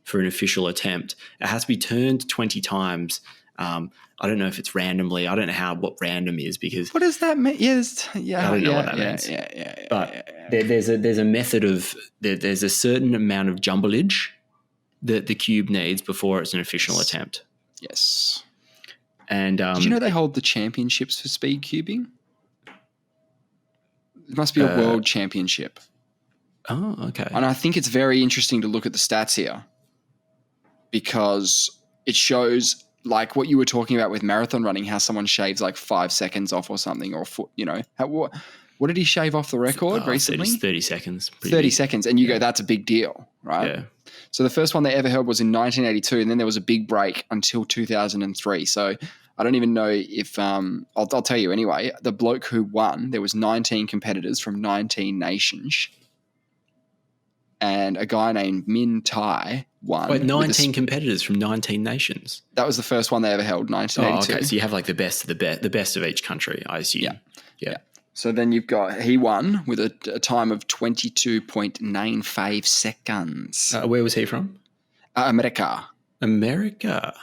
for an official attempt. It has to be turned 20 times. I don't know if it's randomly. I don't know what random is, because... What does that mean? I don't know what that means. But there's a method of... There's a certain amount of jumblage that the cube needs before it's an official attempt. Yes. And did you know they hold the championships for speed cubing? It must be a world championship. Oh, okay. And I think it's very interesting to look at the stats here, because it shows, like what you were talking about with marathon running, how someone shaves like 5 seconds off or something, or what did he shave off the record recently? 30 seconds. 30 seconds. And you go, that's a big deal, right? Yeah. So the first one they ever held was in 1982, and then there was a big break until 2003. So I don't even know if I'll tell you anyway. The bloke who won, there was 19 competitors from 19 nations, and a guy named Min Tai won. Wait, 19 competitors from 19 nations? That was the first one they ever held, 1982. Oh, okay. So you have like the best of each country, I assume. Yeah. So then he won with a time of 22.95 seconds. Where was he from? America. America.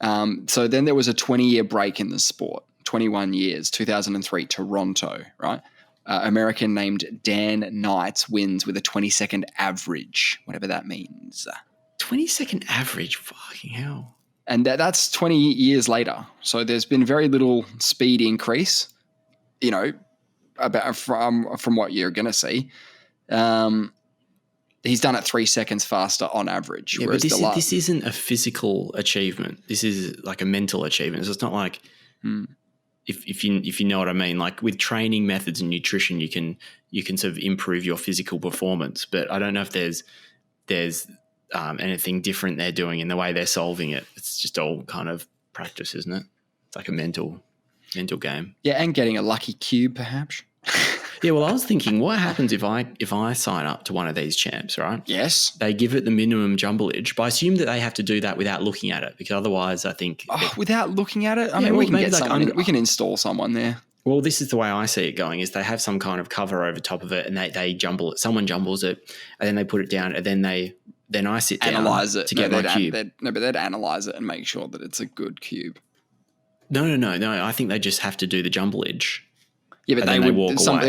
So then there was a 20-year break in the sport. 21 years, 2003, Toronto, right? American named Dan Knight wins with a 20-second average, whatever that means. 20-second average? Fucking hell. And that's 20 years later. So there's been very little speed increase, about from what you're going to see. He's done it 3 seconds faster on average. Yeah, but this isn't a physical achievement. This is like a mental achievement. So it's not like if you know what I mean. Like with training methods and nutrition, you can sort of improve your physical performance. But I don't know if there's anything different they're doing in the way they're solving it. It's just all kind of practice, isn't it? It's like a mental game. Yeah, and getting a lucky cube, perhaps. Yeah, well, I was thinking, what happens if I sign up to one of these champs, right? Yes. They give it the minimum jumblage, but I assume that they have to do that without looking at it, because otherwise I think... without looking at it? I mean, we can get someone, we can install someone there. Well, this is the way I see it going, is they have some kind of cover over top of it and they jumble it. Someone jumbles it and then they put it down and then I sit down analyze it. To get my cube. But they'd analyze it and make sure that it's a good cube. No. I think they just have to do the jumblage. Yeah, but they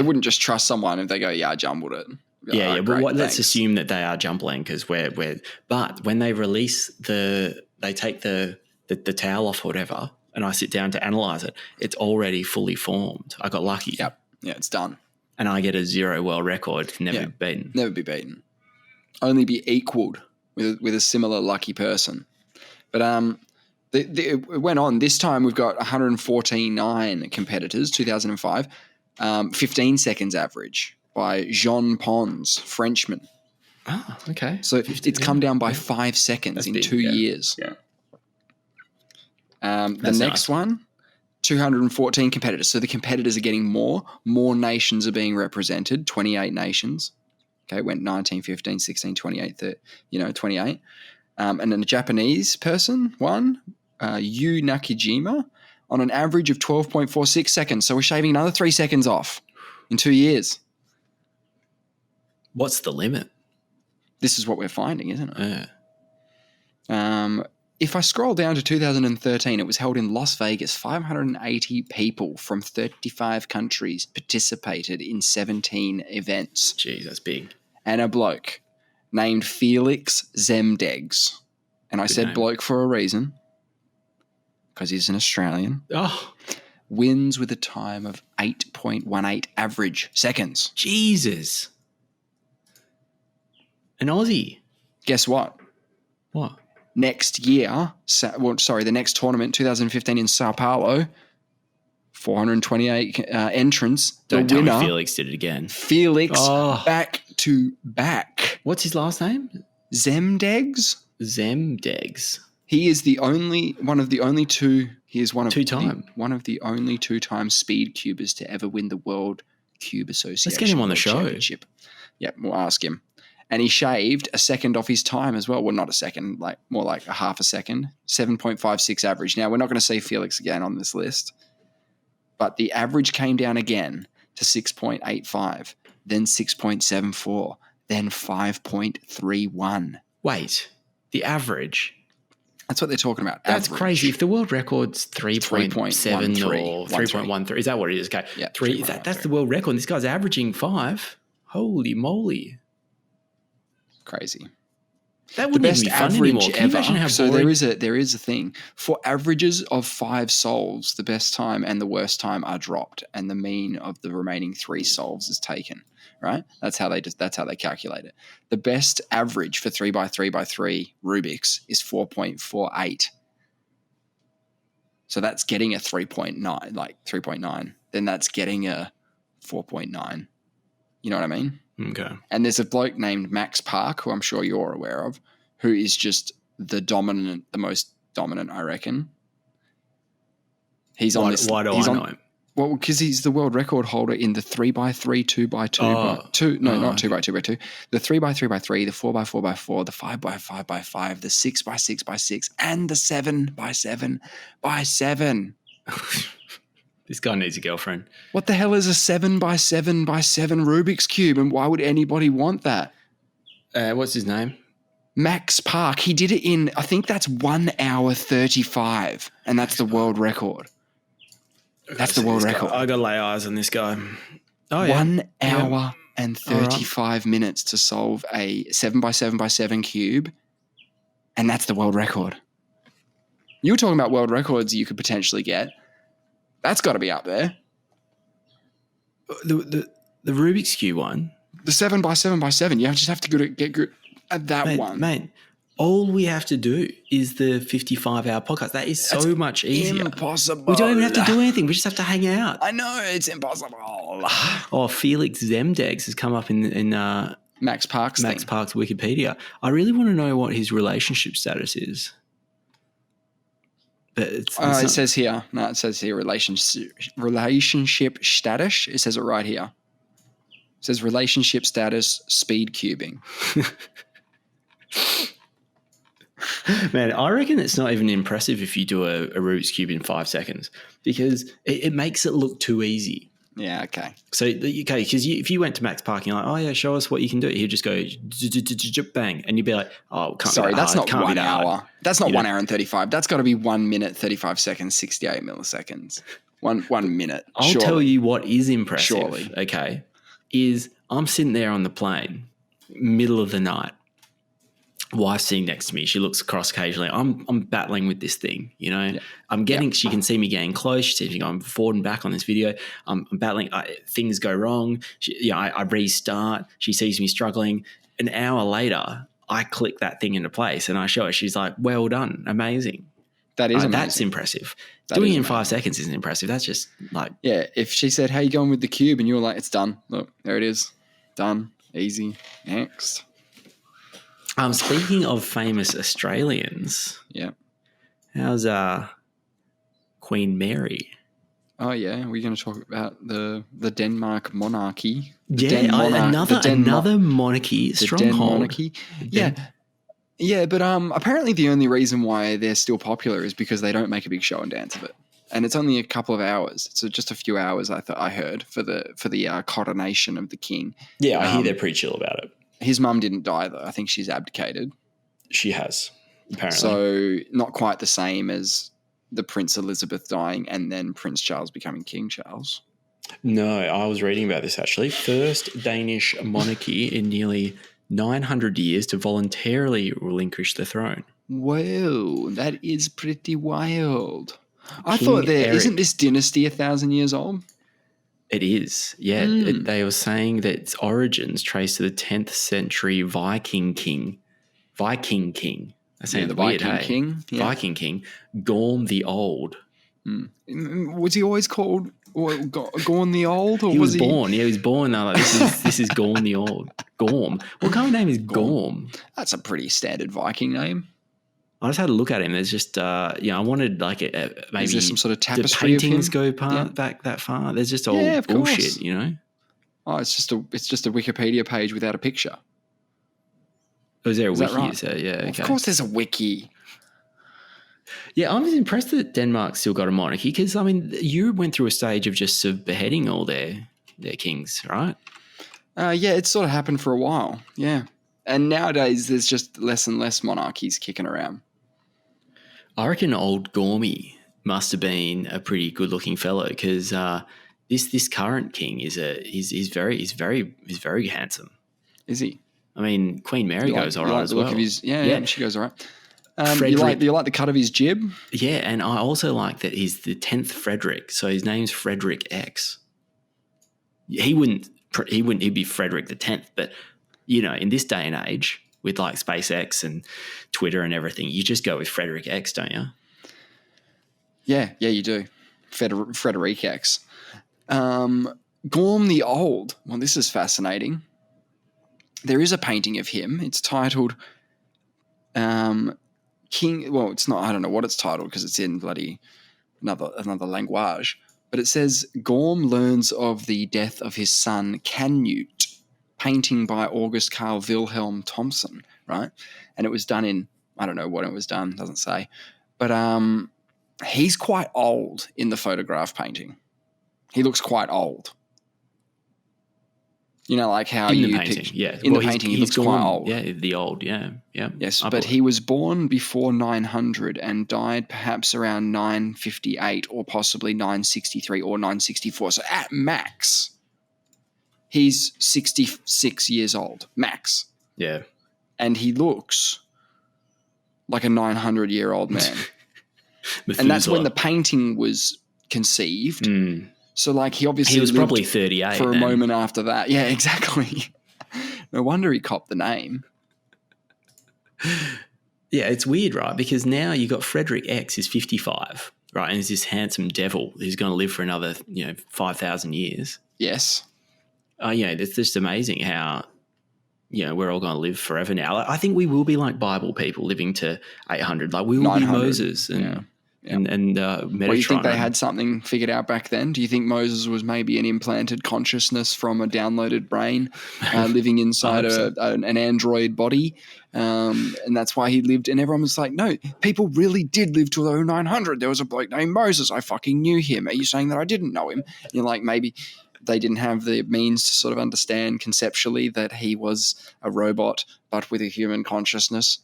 wouldn't just trust someone if they go, yeah, I jumbled it. Like, but let's assume that they are jumbling, because but when they release they take the towel off or whatever, and I sit down to analyze it, it's already fully formed. I got lucky. Yep. Yeah, it's done. And I get a 0 world record, never be beaten. Never be beaten. Only be equaled with a similar lucky person. But it went on. This time we've got 149 competitors, 2005, 15 seconds average by Jean Pons, Frenchman. Oh, okay. So it's come down by 5 seconds in 2 years. Yeah. The next one, 214 competitors. So the competitors are getting more. More nations are being represented, 28 nations. Okay, it went 19, 15, 16, 28, 30, 28. And then a Japanese person won, Yu Nakajima, on an average of 12.46 seconds. So we're shaving another 3 seconds off in 2 years. What's the limit? This is what we're finding, isn't it? Yeah. If I scroll down to 2013, it was held in Las Vegas. 580 people from 35 countries participated in 17 events. Gee, that's big. And a bloke named Felix Zemdegs. And I said bloke for a reason, because he's an Australian. Oh. Wins with a time of 8.18 average seconds. Jesus. An Aussie. Guess what? What? Next year, the next tournament, 2015 in Sao Paulo, 428 entrants. Don't tell me Felix did it again. Felix back to back. What's his last name? Zemdegs. He is one of the only two two-time speed cubers to ever win the World Cube Association. Let's get him on the show. Championship. Yeah, we'll ask him. And he shaved a second off his time as well. Well, not a second, more like a half a second. 7.56 average. Now, we're not going to see Felix again on this list, but the average came down again to 6.85, then 6.74, then 5.31. Wait, the average? That's what they're talking about. That's average. Crazy. If the world record's 3.7 or 3.13, is that what it is? Okay. Yeah, that's the world record. This guy's averaging 5. Holy moly. Crazy. That wouldn't even be fun anymore. Can you imagine how boring? So there is a thing. For averages of 5 solves, the best time and the worst time are dropped, and the mean of the remaining 3 solves is taken. Right? That's how they calculate it. The best average for 3x3x3 Rubix is 4.48. So that's getting a 3.9, like 3.9. Then that's getting a 4.9. You know what I mean? Okay. And there's a bloke named Max Park, who I'm sure you're aware of, who is just the most dominant, I reckon. He's on this. Why do I know him? Well, because he's the world record holder in the 3x3, 2x2, not 2x2x2, the 3x3x3, the 4x4x4, the 5x5x5, the 6x6x6, and the 7x7x7. This guy needs a girlfriend. What the hell is a 7x7x7 Rubik's Cube, and why would anybody want that? What's his name? Max Park. He did it in, I think that's 1 hour 35, and that's the world record. That's the world record. I got to lay eyes on this guy. Oh, yeah. 1 hour and 35 minutes to solve a 7x7x7 cube, and that's the world record. You were talking about world records you could potentially get. That's got to be up there. The Rubik's Cube one? The 7x7x7. You just have to get good at that one. Mate, all we have to do is the 55-hour podcast. That is so much easier. Impossible. We don't even have to do anything. We just have to hang out. I know, it's impossible. Oh, Felix Zemdegs has come up in Max Park's Wikipedia. I really want to know what his relationship status is. But it says here. No, it says here relationship status. It says it right here. It says relationship status speed cubing. Man, I reckon it's not even impressive if you do a Rubik's Cube in 5 seconds because it makes it look too easy. Yeah, okay. So, because if you went to Max Park and you're like, oh, yeah, show us what you can do. He'd just go bang. And you'd be like, oh, can't sorry, be that's hard. not 1 hour. That's not 1 hour and 35. That's got to be 1 minute, 35 seconds, 68 milliseconds. One minute. I'll tell you what is impressive. Surely. Okay. Is I'm sitting there on the plane, middle of the night. Wife's sitting next to me. She looks across occasionally. I'm battling with this thing, you know. Yeah. She can see me getting close. She sees me going forward and back on this video. I'm battling. Things go wrong. I restart. She sees me struggling. An hour later, I click that thing into place and I show her. She's like, well done. Amazing. That is amazing. That's impressive. Doing it in 5 seconds isn't impressive. That's just like... Yeah, if she said, how you going with the cube? And you were like, it's done. Look, there it is. Done. Easy. Next. Speaking of famous Australians, how's Queen Mary? Oh yeah, we're going to talk about the Denmark monarchy. Another monarchy stronghold. The Den monarchy. Yeah, but apparently the only reason why they're still popular is because they don't make a big show and dance of it, and it's only a couple of hours. So just a few hours. I heard for the coronation of the king. Yeah, I hear they're pretty chill about it. His mum didn't die, though. I think she's abdicated. She has, apparently. So not quite the same as the Prince Elizabeth dying and then Prince Charles becoming King Charles. No, I was reading about this, actually. First Danish monarchy in nearly 900 years to voluntarily relinquish the throne. Whoa, that is pretty wild. I thought isn't this dynasty 1,000 years old? It is, yeah. They were saying that its origins trace to the 10th century Viking king. That sounds the weird, Viking king. Yeah. Viking king, Gorm the Old. Was he always called Gorm the Old? Or he was born. Yeah, he was born. Like, this is Gorm the Old. Gorm. What kind of name is Gorm? That's a pretty standard Viking name. I just had a look at him. There's just, I wanted like maybe is there some sort of tapestry the paintings go back that far. There's just all bullshit, you know. Oh, it's just a Wikipedia page without a picture. Oh, is there a wiki? Right? So, yeah, okay. Of course, there's a wiki. Yeah, I'm just impressed that Denmark still got a monarchy because I mean, Europe went through a stage of just beheading all their kings, right? Yeah, it sort of happened for a while. Yeah, and nowadays there's just less and less monarchies kicking around. I reckon old Gormy must have been a pretty good-looking fellow because this current king is very handsome. Is he? I mean, Queen Mary goes all right as well. Yeah, she goes all right. You like the cut of his jib? Yeah, and I also like that he's the 10th Frederick, so his name's Frederick X. He'd be Frederick the 10th, but you know, in this day and age, with like SpaceX and Twitter and everything, you just go with Frederick X, don't you? Yeah, you do. Frederick X. Gorm the Old. Well, this is fascinating. There is a painting of him. It's titled King. Well, it's not. I don't know what it's titled because it's in bloody another language. But it says Gorm learns of the death of his son Canute. Painting by August Carl Wilhelm Thomson, right? And it was done in, I don't know what it was done, doesn't say. But he's quite old in the photograph painting. He looks quite old. You know, like how in the you painting, in the painting, he looks quite old. Yeah, the old, yeah. Yes, but he was born before 900 and died perhaps around 958 or possibly 963 or 964. So at max, he's 66 years old, max. Yeah. And he looks like a 900-year-old man. And that's when the painting was conceived. So, like, he obviously was probably 38 for a moment after that. Yeah, exactly. No wonder he copped the name. Yeah, it's weird, right? Because now you got Frederick X is 55, right? And he's this handsome devil who's going to live for another, 5,000 years. Yes. It's just amazing how, we're all going to live forever now. I think we will be like Bible people living to 800. Like, we will be Moses and Metatron. Well, you think they had something figured out back then? Do you think Moses was maybe an implanted consciousness from a downloaded brain living inside an android body? And that's why he lived. And everyone was like, no, people really did live to 900. There was a bloke named Moses. I fucking knew him. Are you saying that I didn't know him? And you're like, maybe they didn't have the means to sort of understand conceptually that he was a robot but with a human consciousness.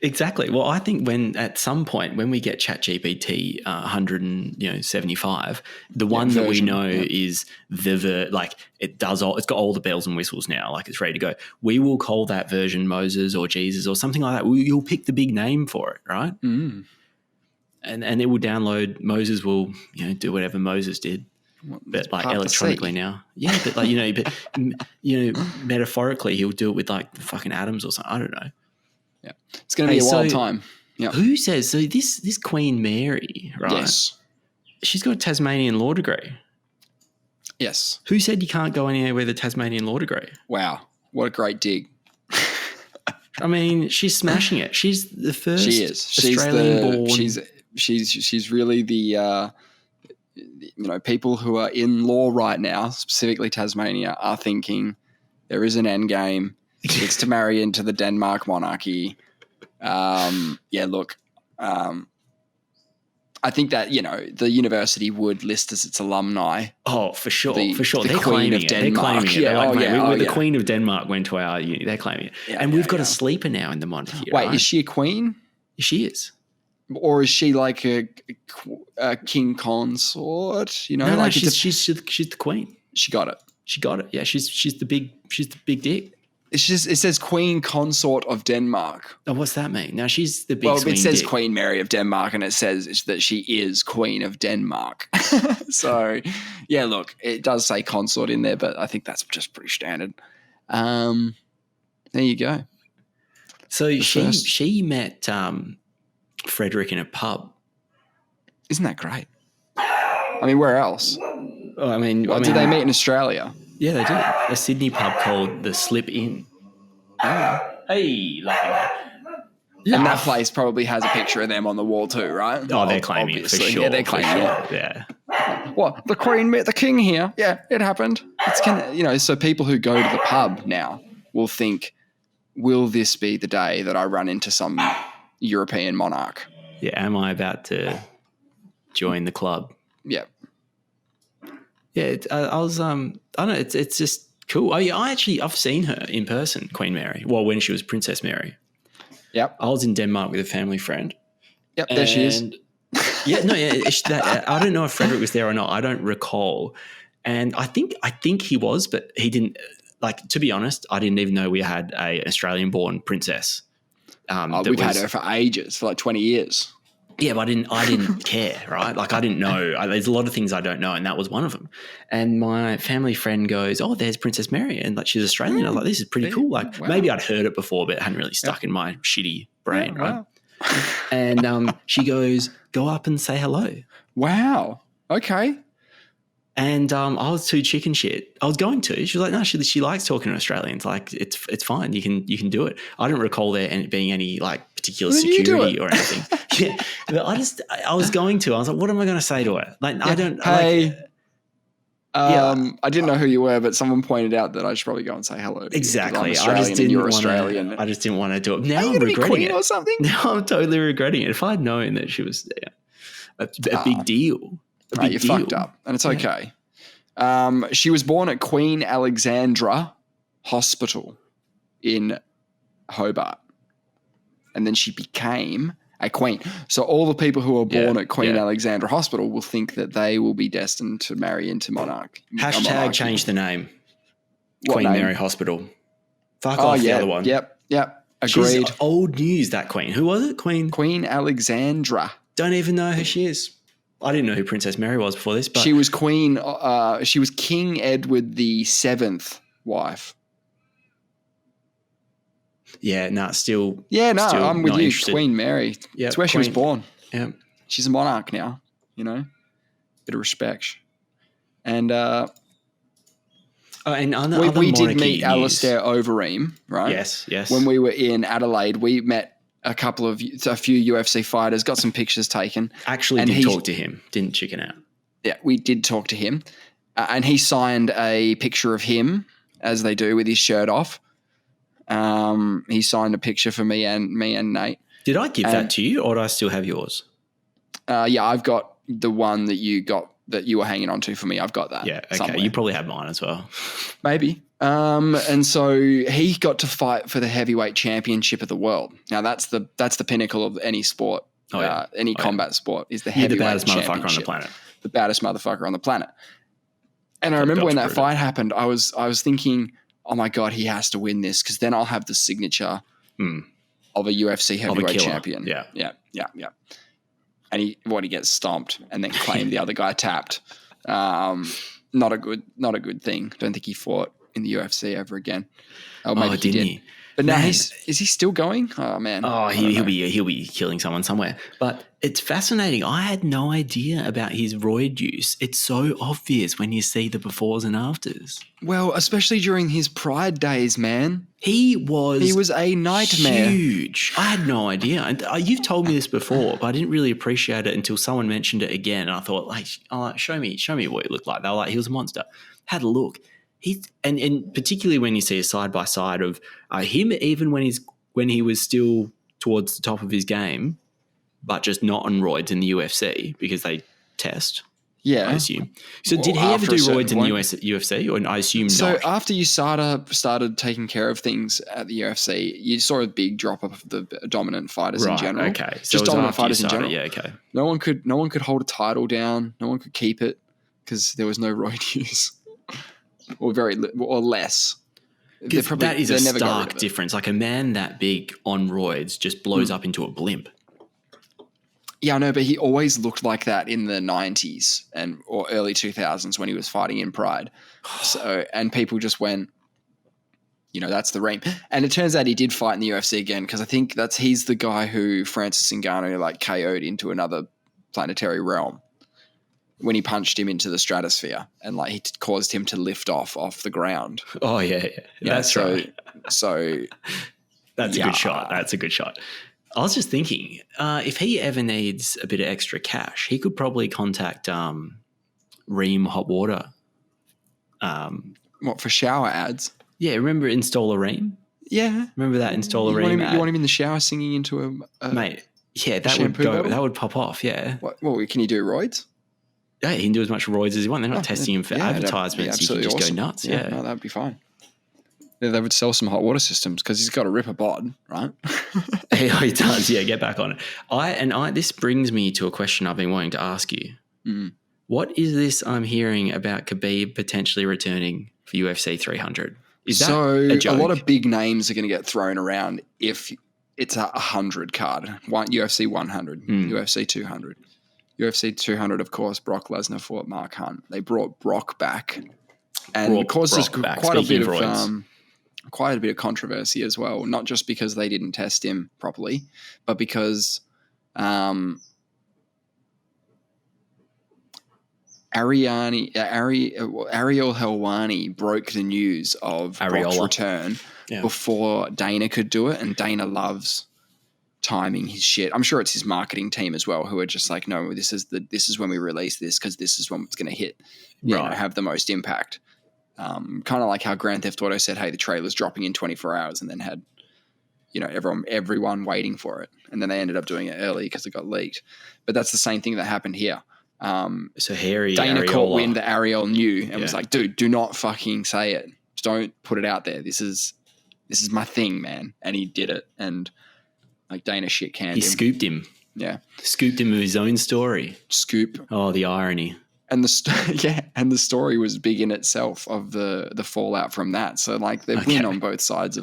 Exactly. Well, I think at some point when we get ChatGPT 175, the one that we know is it's got all the bells and whistles now, like it's ready to go. We will call that version Moses or Jesus or something like that. You'll pick the big name for it, right? And it will download. Moses will do whatever Moses did. But like electronically now, yeah. But like metaphorically, he'll do it with like the fucking atoms or something. I don't know. Yeah, it's going to be a wild time. Yeah. Who says so? This Queen Mary, right? Yes, she's got a Tasmanian law degree. Yes. Who said you can't go anywhere with a Tasmanian law degree? Wow, what a great dig! I mean, she's smashing it. She's the first. She is. Australian-born. She's really the. People who are in law right now, specifically Tasmania, are thinking there is an end game. It's to marry into the Denmark monarchy. I think that, the university would list as its alumni. Oh, for sure. The They're Queen of Denmark. The Queen of Denmark went to our uni. They're claiming it. Yeah, and we've got a sleeper now in the monarchy. Wait, right? Is she a queen? She is. Or is she like a king consort? No, she's the queen. She got it. Yeah, she's the big dick. It says Queen Consort of Denmark. Oh, what's that mean? Now she's the big. Well, it says dick. Queen Mary of Denmark, and it says that she is Queen of Denmark. So, yeah, look, it does say consort in there, but I think that's just pretty standard. There you go. So she met Frederick in a pub. Isn't that great? I mean, where else? Did they meet in Australia? Yeah, they did. A Sydney pub called the Slip Inn. Oh. Hey, yeah. And that place probably has a picture of them on the wall too, right? Oh, they're claiming it for sure. Yeah, they're claiming it. Yeah. What? The Queen met the King here? Yeah, it happened. So people who go to the pub now will think, will this be the day that I run into some European monarch? Yeah, am I about to join the club? Yeah. Yeah, I was. I don't know. It's just cool. I've seen her in person, Queen Mary. Well, when she was Princess Mary. Yep. I was in Denmark with a family friend. Yep, there she is. Yeah, no, yeah. I don't know if Frederick was there or not. I don't recall. And I think he was, but he didn't. Like, to be honest, I didn't even know we had an Australian-born princess. We've had her for ages, for like 20 years. Yeah, but I didn't care, right? Like, I didn't know. There's a lot of things I don't know, and that was one of them. And my family friend goes, "Oh, there's Princess Mary," and like she's Australian. I was like, "This is pretty cool." Like, maybe I'd heard it before, but it hadn't really stuck in my shitty brain, right? And she goes, "Go up and say hello." Wow. Okay. And I was too chicken shit. I was going to. She was like, "No, she likes talking to Australians. Like, it's fine. You can do it." I don't recall there being any like particular security or anything. Yeah, but I was going to. I was like, "What am I going to say to her?" Like, I don't. Hey, I didn't know who you were, but someone pointed out that I should probably go and say hello to exactly. you. I just didn't want to do it. Now I'm regretting it. Or something? Now I'm totally regretting it. If I'd known that she was a big deal. You fucked up, and it's okay. She was born at Queen Alexandra Hospital in Hobart. And then she became a queen. So all the people who are born at Queen Alexandra Hospital will think that they will be destined to marry into monarchy. Hashtag change the name. What Queen name? Mary Hospital. Fuck off the other one. Yep. Agreed. She's old news, that queen. Who was it? Queen Alexandra. Don't even know who she is. I didn't know who Princess Mary was before this, but she was Queen. She was King Edward VII's wife. Yeah, still. Yeah, no, still I'm with you. Interested. Queen Mary. Yeah, that's where she was born. Yeah, she's a monarch now. You know, bit of respect. And we did meet Alistair Overeem, right? Yes. When we were in Adelaide, we met a few UFC fighters, got some pictures taken. Actually, did talk to him. Didn't chicken out. Yeah, we did talk to him, and he signed a picture of him, as they do, with his shirt off. He signed a picture for me and Nate. Did I give that to you, or do I still have yours? Yeah, I've got the one that you got that you were hanging on to for me. I've got that. Yeah, okay. Somewhere. You probably have mine as well. Maybe. And so he got to fight for the heavyweight championship of the world. Now that's the pinnacle of any sport, any combat sport is the heavyweight the baddest championship. Motherfucker on the planet. The baddest motherfucker on the planet. And I remember when that fight happened, I was thinking, oh my God, he has to win this because then I'll have the signature of a UFC heavyweight champion. Yeah. And he gets stomped and then claimed the other guy tapped. Not a good thing. Don't think he fought in the UFC ever again. Oh, maybe he did. But now is he still going? Oh man. Oh, he'll be killing someone somewhere. But it's fascinating. I had no idea about his roid use. It's so obvious when you see the befores and afters. Well, especially during his Pride days, man. He was a nightmare. Huge. I had no idea. And you've told me this before, but I didn't really appreciate it until someone mentioned it again. And I thought, show me what he looked like. They were like, he was a monster. Had a look. And particularly when you see a side by side of him, even when he was still towards the top of his game, but just not on roids in the UFC because they test. Yeah, I assume. So did he ever do roids in the UFC, or I assume not? So after USADA started taking care of things at the UFC, you saw a big drop off of the dominant fighters in general. Okay, so just dominant fighters in general. Yeah, okay. No one could hold a title down. No one could keep it because there was no roid use. Or less. That is a stark difference. Like a man that big on roids just blows up into a blimp. Yeah, I know, but he always looked like that in the 90s or early 2000s when he was fighting in Pride. And people just went, that's the Reem. And it turns out he did fight in the UFC again because I think he's the guy who Francis Ngannou KO'd into another planetary realm. When he punched him into the stratosphere and he caused him to lift off the ground. Oh yeah. That's right. So that's a good shot. That's a good shot. I was just thinking, if he ever needs a bit of extra cash, he could probably contact Reem Hot Water. What, for shower ads? Yeah, remember Install a Reem? Yeah. Remember that Install a Reem ad? You want him in the shower singing into a mate? Yeah, that would pop off. Yeah. What can he do? Roids? Yeah, he can do as much roids as he wants. They're not testing him for advertisements. You can just go nuts. Yeah. No, that'd be fine. Yeah, they would sell some hot water systems because he's got a ripper bod, right? He does. Yeah, get back on it. This brings me to a question I've been wanting to ask you. Mm. What is this I'm hearing about Khabib potentially returning for UFC 300? Is that a joke? A lot of big names are going to get thrown around if it's a 100 card. UFC 100, UFC 200. UFC 200, of course, Brock Lesnar fought Mark Hunt. They brought Brock back and caused quite a bit of controversy as well, not just because they didn't test him properly, but because Ariel Helwani broke the news of Brock's return before Dana could do it, and Dana loves timing his shit. I'm sure it's his marketing team as well who are just like, no, this is when we release this because this is when it's going to hit, have the most impact. Kind of like how Grand Theft Auto said, hey, the trailer's dropping in 24 hours and then had, everyone waiting for it. And then they ended up doing it early because it got leaked. But that's the same thing that happened here. So hairy Dana areola. caught wind that Ariel knew and was like, dude, do not fucking say it. Don't put it out there. This is my thing, man. And he did it. And like Dana shit canned him. He scooped him. Yeah. Scooped him with his own story. Scoop. Oh, the irony. And the story was big in itself of the fallout from that. So like they win on both sides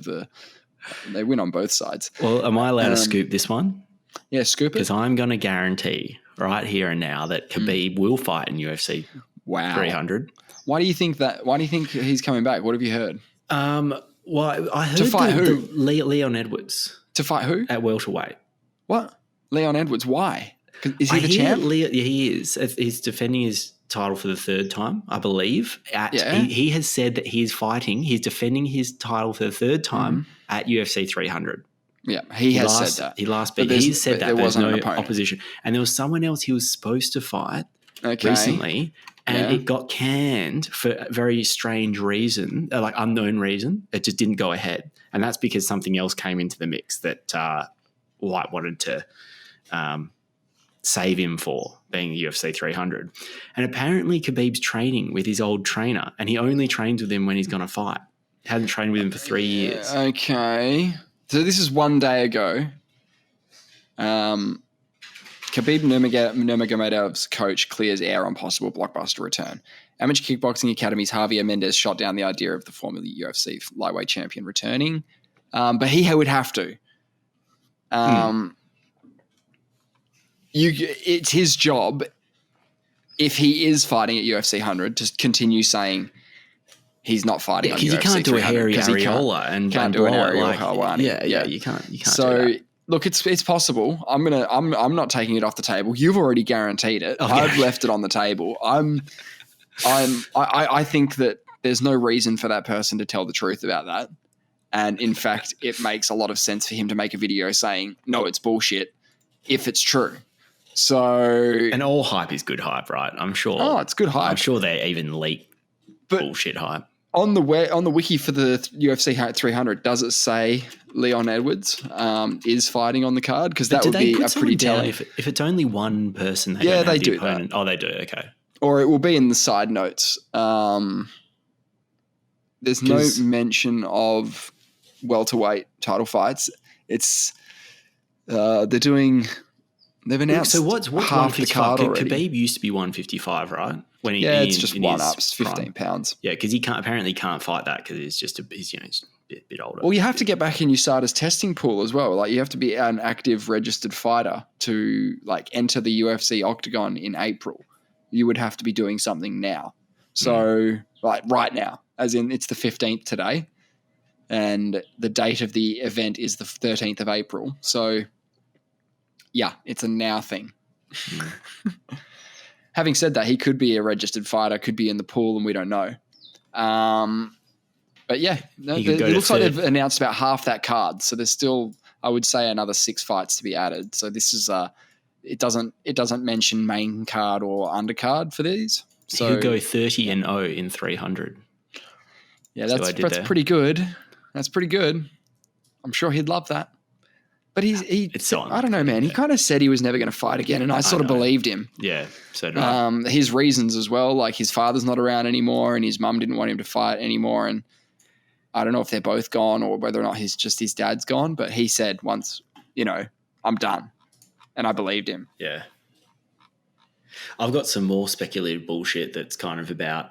they win on both sides. Well, am I allowed to scoop this one? Yeah, scoop it. Because I'm going to guarantee right here and now that Khabib will fight in UFC 300. Why do you think that? Why do you think he's coming back? What have you heard? Well, I heard to fight who? Leon Edwards. To fight who? At welterweight. What? Leon Edwards? Why? Is he the champ? He is. He's defending his title for the third time, I believe. He has said that he's defending his title for the third time at UFC 300. Yeah, he has said that. He said that there was no opposition. And there was someone else he was supposed to fight recently, and it got canned for a very strange reason, like unknown reason. It just didn't go ahead. And that's because something else came into the mix that White wanted to save him for, being UFC 300. And apparently Khabib's training with his old trainer, and he only trains with him when he's going to fight. Hadn't trained with him for 3 years. Okay. So this is 1 day ago. Khabib Nurmagomedov's coach clears air on possible blockbuster return. Amateur Kickboxing Academy's Javier Mendez shot down the idea of the former UFC lightweight champion returning, but he would have to. It's his job, if he is fighting at UFC 100, to continue saying he's not fighting on UFC 300. Because you can't do a hairy areola and can't do an areola one. Yeah, you can't so, do that. Look, it's possible. I'm not taking it off the table. You've already guaranteed it. Okay. I've left it on the table. I think that there's no reason for that person to tell the truth about that. And in fact, it makes a lot of sense for him to make a video saying, no, it's bullshit, if it's true. So, and all hype is good hype, right? I'm sure. Oh, it's good hype. I'm sure they even leak bullshit hype. On the wiki for the UFC 300, does it say Leon Edwards is fighting on the card? Because that would be a pretty telling. If it's only one person, they do opponent. Oh, they do. Okay. Or it will be in the side notes. There's no mention of welterweight title fights. It's they've announced. So what's half the card already. Khabib used to be 155, right? It's just one up. It's 15 pounds. Yeah, because he apparently can't fight that because he's a bit older. Well, you have to get back in USADA's testing pool as well. Like you have to be an active registered fighter to like enter the UFC octagon in April. You would have to be doing something now. So like right now, as in it's the 15th today, and the date of the event is the 13th of April. So yeah, it's a now thing. Having said that, he could be a registered fighter, could be in the pool, and we don't know. But yeah, it looks like they've announced about half that card. So there's still, I would say, another 6 fights to be added. So this is it doesn't mention main card or undercard for these. So he'll go 30-0 in 300. Yeah, that's pretty good. That's pretty good. I'm sure he'd love that. But I don't know, man. He kind of said he was never going to fight again, and I sort of believed him. Yeah, so did I. His reasons as well, like his father's not around anymore, and his mum didn't want him to fight anymore, and I don't know if they're both gone or whether or not his dad's gone, but he said once, I'm done, and I believed him. Yeah. I've got some more speculative bullshit that's kind of about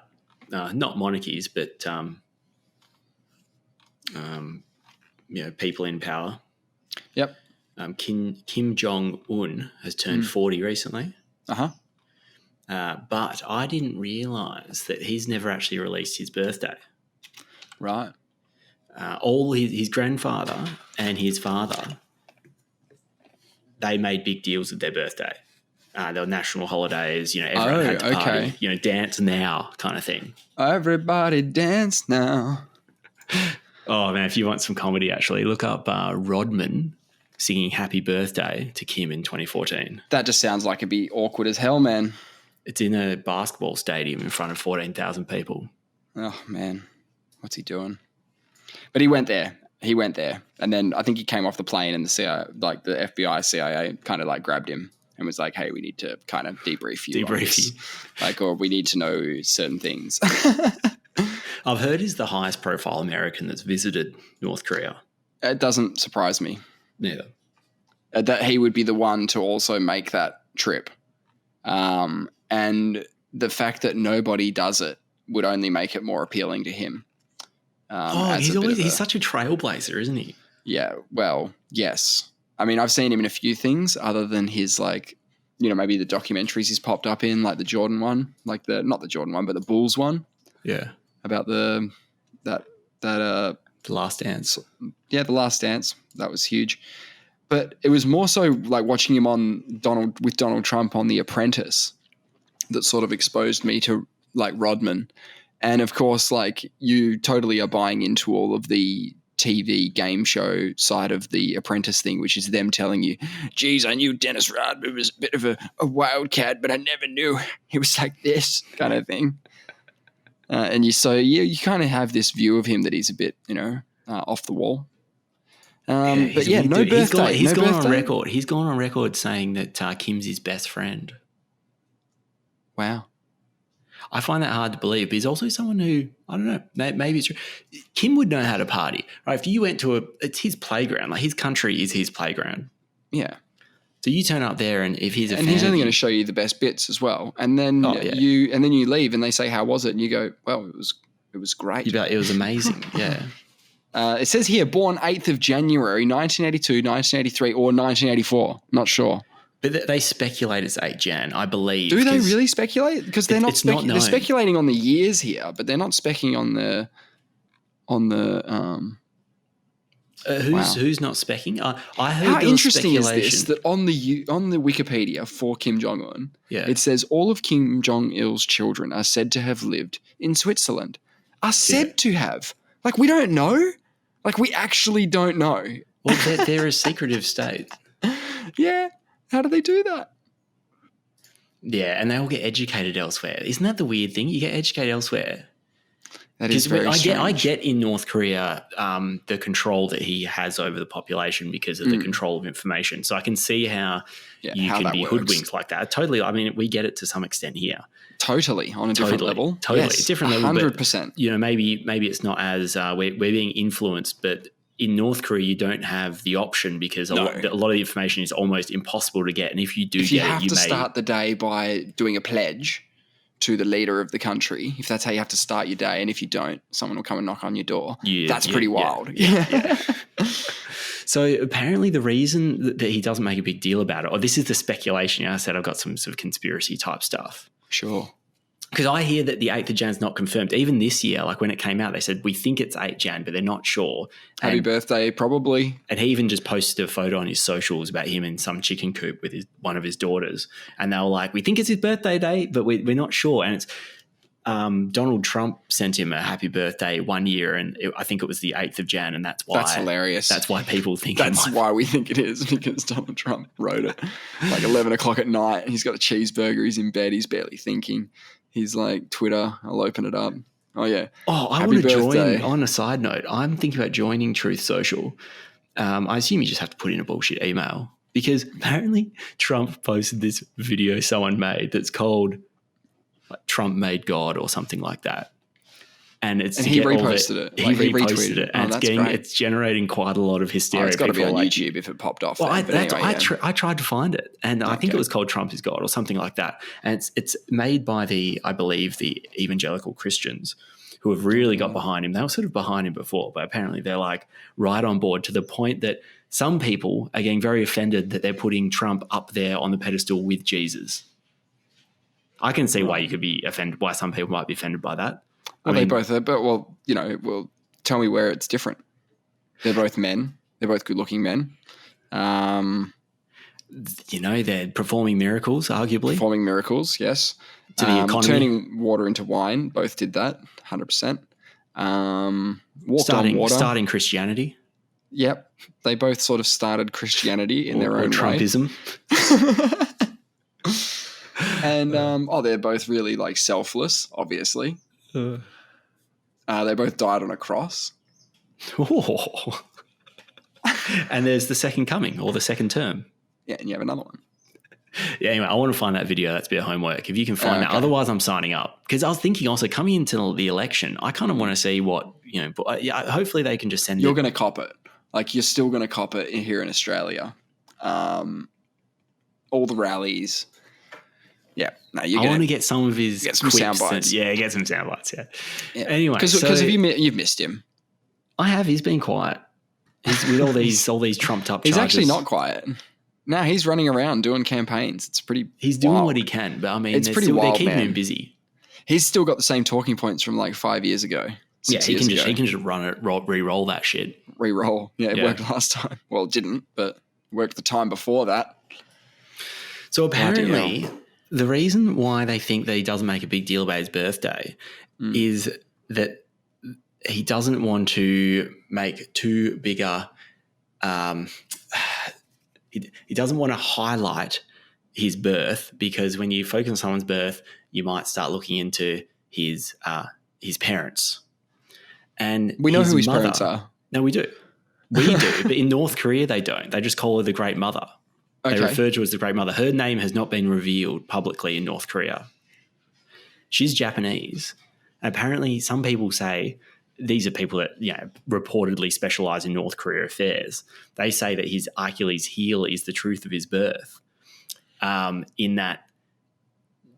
not monarchies, but people in power. Yep. Kim Jong Un has turned 40 recently. Uh-huh. But I didn't realise that he's never actually released his birthday. Right. All his grandfather and his father, they made big deals with their birthday. There were national holidays, everyone had to party, dance now kind of thing. Everybody dance now. Oh, man, if you want some comedy, actually, look up Rodman singing Happy Birthday to Kim in 2014. That just sounds like it'd be awkward as hell, man. It's in a basketball stadium in front of 14,000 people. Oh, man. What's he doing? But he went there. And then I think he came off the plane and the FBI, CIA kind of like grabbed him. and was like, hey, we need to kind of debrief you. Like, or we need to know certain things. I've heard he's the highest profile American that's visited North Korea. It doesn't surprise me. Neither. That he would be the one to also make that trip. And the fact that nobody does it would only make it more appealing to him. He's such a trailblazer, isn't he? Yeah, well, yes. I mean, I've seen him in a few things other than his, like, you know, maybe the documentaries he's popped up in, like the Jordan one, like not the Jordan one, but the Bulls one. Yeah. About the Last Dance. Yeah, the Last Dance. That was huge. But it was more so like watching him with Donald Trump on The Apprentice that sort of exposed me to like Rodman. And of course, like you totally are buying into all of the TV game show side of The Apprentice thing, which is them telling you, geez, I knew Dennis Rodman was a bit of a wildcat, but I never knew he was like this kind of thing. And you kind of have this view of him that he's a bit, you know, off the wall. But yeah, no birthday. He's gone on record. He's gone on record saying that Kim's his best friend. Wow. I find that hard to believe, but he's also someone who, I don't know, maybe it's true. Kim would know how to party, right? If you went to it's his playground, like his country is his playground. Yeah. So you turn up there, and if he's a fan, he's only going to show you the best bits as well, and then you leave, and they say, "How was it?" And you go, "Well, it was great. It was amazing." Yeah. It says here, born 8th of January, 1982, 1983, or 1984. Not sure. But they speculate it's 8 Jan, I believe. Do they really speculate? Because they're not they're speculating on the years here, but they're not specking on the Who's not specking? I heard. How interesting is this that on the Wikipedia for Kim Jong Un, it says all of Kim Jong Il's children are said to have lived in Switzerland. Are said to have, like we don't know, like we actually don't know. Well, they're a secretive state. Yeah, how do they do that? Yeah, and they all get educated elsewhere. Isn't that the weird thing? You get educated elsewhere. That is very strange. I get in North Korea the control that he has over the population because of the control of information. So I can see how you can be hoodwinked like that. Totally. I mean, we get it to some extent here. Totally. On a different level. Totally. Yes, different level. 100%. You know, maybe it's not as we're being influenced, but in North Korea, you don't have the option because a lot of the information is almost impossible to get. And if you do you have to start the day by doing a pledge to the leader of the country, if that's how you have to start your day, and if you don't, someone will come and knock on your door. That's pretty wild. Yeah. So apparently the reason that he doesn't make a big deal about it, or this is the speculation, I said I've got some sort of conspiracy type stuff. Sure. Because I hear that the 8th of Jan is not confirmed. Even this year, like when it came out, they said, we think it's 8 Jan, but they're not sure. Happy birthday, probably. And he even just posted a photo on his socials about him in some chicken coop with one of his daughters. And they were like, we think it's his birthday day, but we're not sure. And it's Donald Trump sent him a happy birthday one year, and I think it was the 8th of Jan, and that's why. That's hilarious. That's why people think that's why we think it is, because Donald Trump wrote it like 11 o'clock at night. He's got a cheeseburger. He's in bed. He's barely thinking. He's like, Twitter, I'll open it up. Oh, yeah. Oh, I want to join. On a side note, I'm thinking about joining Truth Social. I assume you just have to put in a bullshit email, because apparently Trump posted this video someone made that's called like, Trump Made God or something like that. And he reposted it. He retweeted it. And it's generating quite a lot of hysteria. It's got to be on YouTube if it popped off. Well, I tried to find it, and I think it was called Trump is God or something like that. And it's made by I believe the evangelical Christians who have really got behind him. They were sort of behind him before, but apparently they're like right on board, to the point that some people are getting very offended that they're putting Trump up there on the pedestal with Jesus. I can see why you could be offended, why some people might be offended by that. Well, they both are, but tell me where it's different. They're both men. They're both good-looking men. They're performing miracles, arguably. Performing miracles, yes. To the economy. Turning water into wine, both did that, 100%. Walked on water. Starting Christianity. Yep. They both sort of started Christianity in their own Trumpism. way. And, they're both really, like, selfless, obviously. They both died on a cross. Oh. And there's the second coming, or the second term. Yeah, and you have another one. Yeah, anyway, I want to find that video. That's a bit of homework. If you can find that. Otherwise, I'm signing up. Because I was thinking also coming into the election, I kind of want to see what, hopefully they can just send You're going to cop it. Like, you're still going to cop it here in Australia. All the rallies. Yeah. No, I want to get some of his get some sound bites. Get some sound bites, yeah. Anyway. Because you've missed him. I have. He's been quiet. He's with all these trumped up charges. He's actually not quiet. No, he's running around doing campaigns. It's pretty. He's doing what he can, but I mean, it's pretty wild, they're keeping man. him busy. He's still got the same talking points from like 5 years ago. He can just run it, re-roll that shit. Re-roll, it worked last time. Well, it didn't, but worked the time before that. So apparently, the reason why they think that he doesn't make a big deal about his birthday is that he doesn't want to make too bigger. He doesn't want to highlight his birth, because when you focus on someone's birth, you might start looking into his parents. And we know who his parents are. No, we do. We do, but in North Korea they don't. They just call her the Great Mother. Okay. They refer to her as the Great Mother. Her name has not been revealed publicly in North Korea. She's Japanese. Apparently, some people say, these are people that reportedly specialize in North Korea affairs. They say that his Achilles heel is the truth of his birth, in that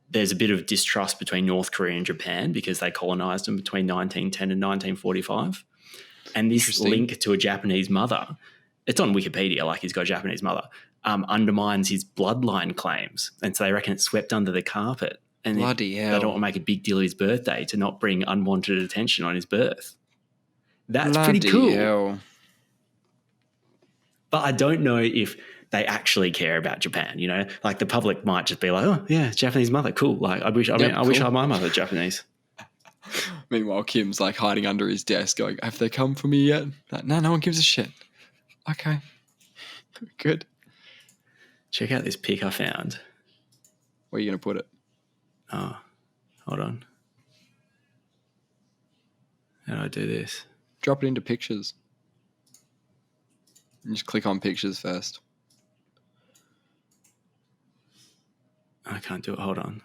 there's a bit of distrust between North Korea and Japan because they colonized them between 1910 and 1945. And this link to a Japanese mother, it's on Wikipedia, like he's got a Japanese mother, undermines his bloodline claims. And so they reckon it's swept under the carpet. And bloody hell. They don't want to make a big deal of his birthday to not bring unwanted attention on his birth. That's bloody pretty cool. Hell. But I don't know if they actually care about Japan, Like the public might just be like, oh, yeah, Japanese mother, cool. Like I wish I had my mother Japanese. Meanwhile, Kim's like hiding under his desk going, have they come for me yet? Like, no one gives a shit. Okay. Good. Check out this pic I found. Where are you going to put it? Oh, hold on. How do I do this? Drop it into pictures. And just click on pictures first. I can't do it. Hold on.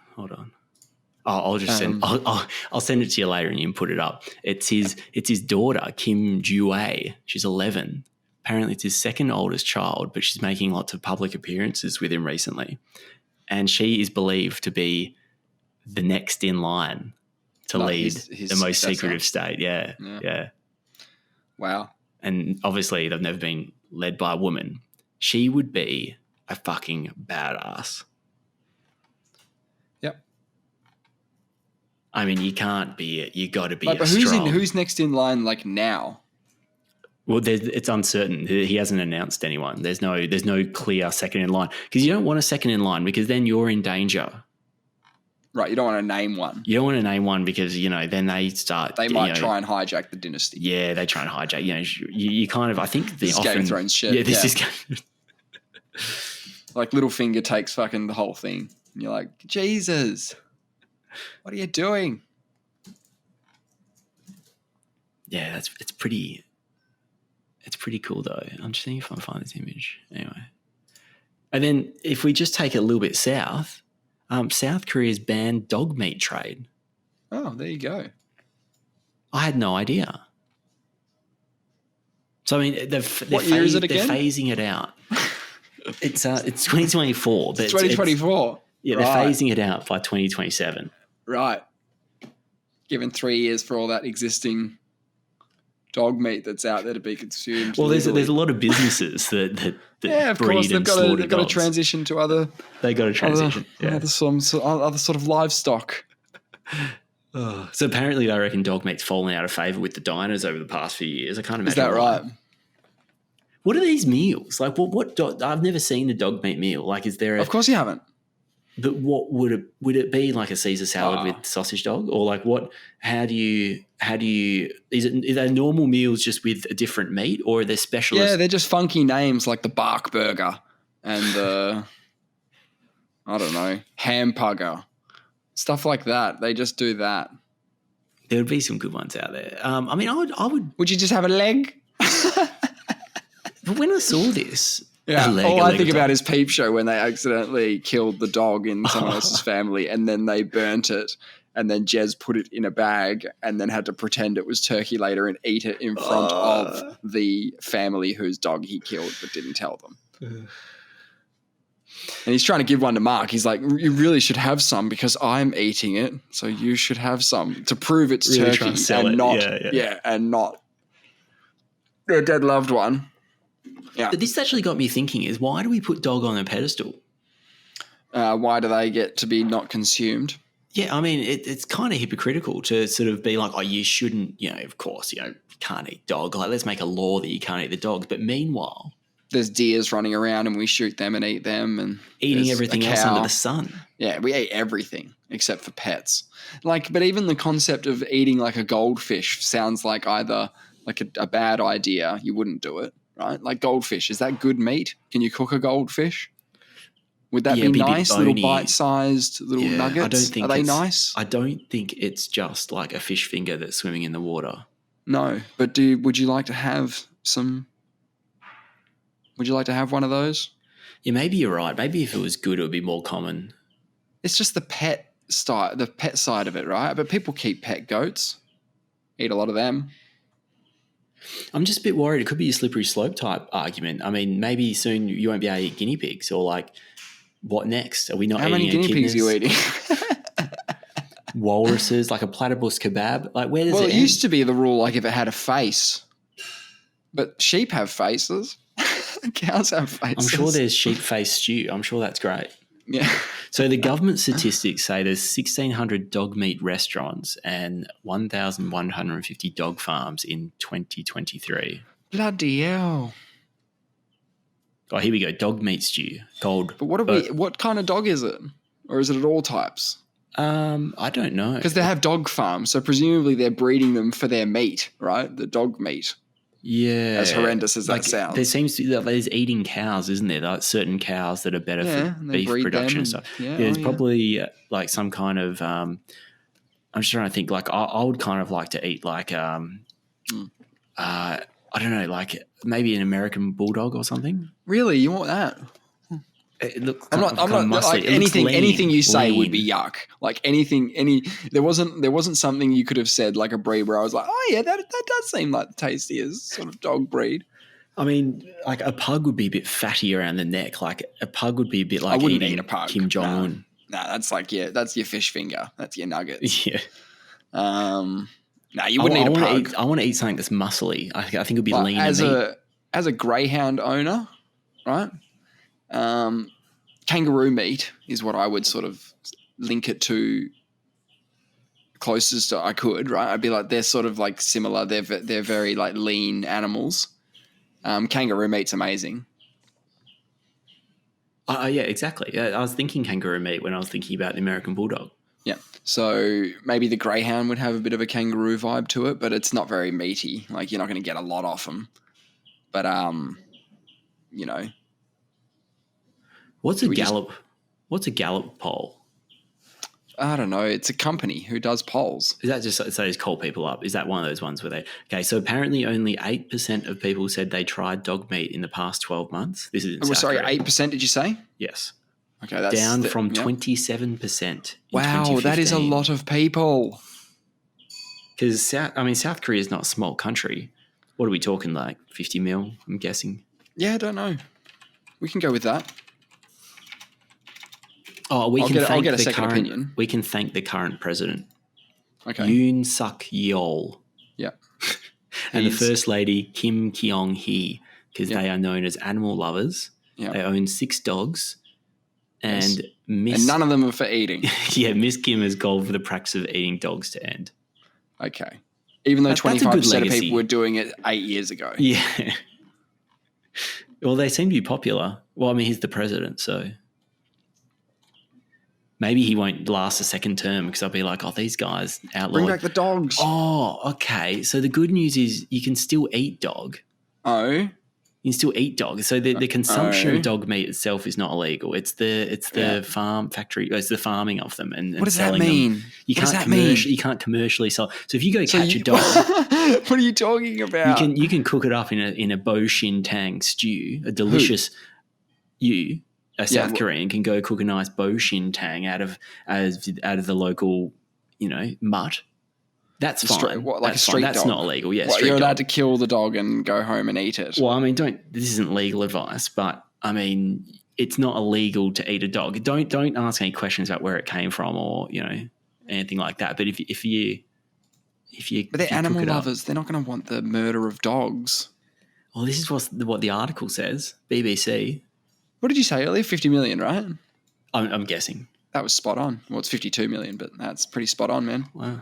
I'll just send. I'll send it to you later, and you can put it up. It's his daughter, Kim Ju-ae. She's 11. Apparently, it's his second oldest child, but she's making lots of public appearances with him recently, and she is believed to be the next in line to lead the most secretive state. Yeah. Wow. And obviously, they've never been led by a woman. She would be a fucking badass. Yep. I mean, you got to be but who's next in line like now? Well, it's uncertain. He hasn't announced anyone. There's no clear second in line, because you don't want a second in line, because then you're in danger. Right, you don't want to name one. You don't want to name one because, then they start... They might try and hijack the dynasty. Yeah, they try and hijack. You kind of... I think this is Game of Thrones shit. Yeah, this is... Like Littlefinger takes fucking the whole thing. And you're like, Jesus, what are you doing? Yeah, it's pretty cool though. I'm just thinking if I can find this image. Anyway. And then if we just take it a little bit south... South Korea's banned dog meat trade. Oh, there you go. I had no idea. So, I mean, what year is it again? They're phasing it out. It's 2024. It's 2024? Yeah, they're phasing it out by 2027. Right. Given 3 years for all that existing dog meat that's out there to be consumed. Well, there's a lot of businesses that yeah, of breed course they've got to transition to other. They got to transition. Other sort of livestock. So apparently, I reckon dog meat's fallen out of favour with the diners over the past few years. I can't imagine. Is that right? What are these meals like? What I've never seen a dog meat meal. Like, is there? Of course, you haven't. But what would it be, like a Caesar salad with sausage dog, or like what? How do you? Is they normal meals just with a different meat, or are there specialists? Yeah, they're just funky names like the Bark Burger and the I don't know, Hampugger, stuff like that. They just do that. There would be some good ones out there. I mean, I would. Would you just have a leg? But when I saw this, Yeah. leg, All a I leg think of about dog. is Peep Show when they accidentally killed the dog in someone else's family and then they burnt it and then Jez put it in a bag and then had to pretend it was turkey later and eat it in front of the family whose dog he killed but didn't tell them. And he's trying to give one to Mark. He's like, you really should have some because I'm eating it, so you should have some to prove it's Really turkey trying to sell and it. not, Yeah. and not their dead loved one. Yeah. But this actually got me thinking: is why do we put dog on a pedestal? Why do they get to be not consumed? Yeah, I mean, it's kind of hypocritical to sort of be like, oh, you shouldn't, of course, you can't eat dog. Like, let's make a law that you can't eat the dogs. But meanwhile, there's deers running around and we shoot them and eat them and eating everything else under the sun. Yeah, we ate everything except for pets. But even the concept of eating like a goldfish sounds like either like a bad idea. You wouldn't do it, right? Like goldfish, is that good meat? Can you cook a goldfish? Would that be nice? Little bite-sized little nuggets? Are they nice? I don't think it's just like a fish finger that's swimming in the water. No, but would you like to have some? Would you like to have one of those? Yeah, maybe you're right. Maybe if it was good, it would be more common. It's just the pet side of it, right? But people keep pet goats, eat a lot of them. I'm just a bit worried. It could be a slippery slope type argument. I mean, maybe soon you won't be able to eat guinea pigs, or like, what next? Are we not eating? How many guinea pigs are you eating? Walruses, like a platypus kebab. Like, where does it end? Well, it used to be the rule, like if it had a face, but sheep have faces. Cows have faces. I'm sure there's sheep face stew. I'm sure that's great. Yeah. So the government statistics say there's 1,600 dog meat restaurants and 1,150 dog farms in 2023. Bloody hell. Oh, here we go. Dog meat stew. Gold. But what kind of dog is it? Or is it at all types? I don't know. Because they have dog farms, so presumably they're breeding them for their meat, right? The dog meat. Yeah. As horrendous as that sounds. There seems to be there's eating cows, isn't there? Like certain cows that are better for beef production and stuff. Yeah, there's probably like some kind of I'm just trying to think, like I would kind of like to eat like I don't know, like maybe an American bulldog or something. Really? You want that? It looks I'm not like anything you say would be yuck. Like there wasn't something you could have said like a breed where I was like, oh yeah, that does seem like the tastiest sort of dog breed. I mean, like a pug would be a bit fatty around the neck. Like a pug would be a bit like I wouldn't eat a pug. Kim Jong Un. No, that's like that's your fish finger. That's your nuggets. Yeah. No, you wouldn't eat a pug. I want to eat something that's muscly. I think it'd be lean and meat. As a greyhound owner, right? Kangaroo meat is what I would sort of link it to closest I could, right? I'd be like, they're sort of like similar. They're very like lean animals. Kangaroo meat's amazing. Yeah, exactly. I was thinking kangaroo meat when I was thinking about the American bulldog. Yeah. So maybe the greyhound would have a bit of a kangaroo vibe to it, but it's not very meaty. Like you're not going to get a lot off them. But, What's a Gallup poll? I don't know. It's a company who does polls. Is that just so they call people up? Is that one of those ones where they... Okay, so apparently only 8% of people said they tried dog meat in the past 12 months. This is in South Korea. 8% did you say? Yes. Okay, that's... Down from 27%. Wow, that is a lot of people. Because, South Korea is not a small country. What are we talking, like 50 mil, I'm guessing? Yeah, I don't know. We can go with that. Oh, I'll get a second opinion. We can thank the current president. Okay. Yoon Suk Yeol. Yeah. And the First Lady, Kim Kyung-hee, because they are known as animal lovers. Yeah. They own 6 dogs. And and none of them are for eating. Yeah, Miss Kim has called for the practice of eating dogs to end. Okay. Even though 25% of people were doing it 8 years ago. Yeah. Well, they seem to be popular. Well, I mean, he's the president, so... Maybe he won't last a second term because I'll be like, oh, these guys outlawed. Bring back the dogs. Oh, okay. So the good news is you can still eat dog. Oh. You can still eat dog. So the consumption of dog meat itself is not illegal. It's the farm factory. It's the farming of them and what does selling that mean? Them. You can't commercially sell. So if you go catch a dog, what are you talking about? You can cook it up in a bo shin tang stew, a delicious you, a South Korean, can go cook a nice bo shin tang out of the local, mutt. That's fine. Like a street dog? That's not illegal. Yeah, you're allowed to kill the dog and go home and eat it. Well, I mean, this isn't legal advice, but I mean, it's not illegal to eat a dog. Don't ask any questions about where it came from or anything like that. But if you but they're animal lovers. They're not going to want the murder of dogs. Well, this is what the article says. BBC. What did you say earlier? 50 million, right? I'm guessing. That was spot on. Well, it's 52 million, but that's pretty spot on, man. Wow.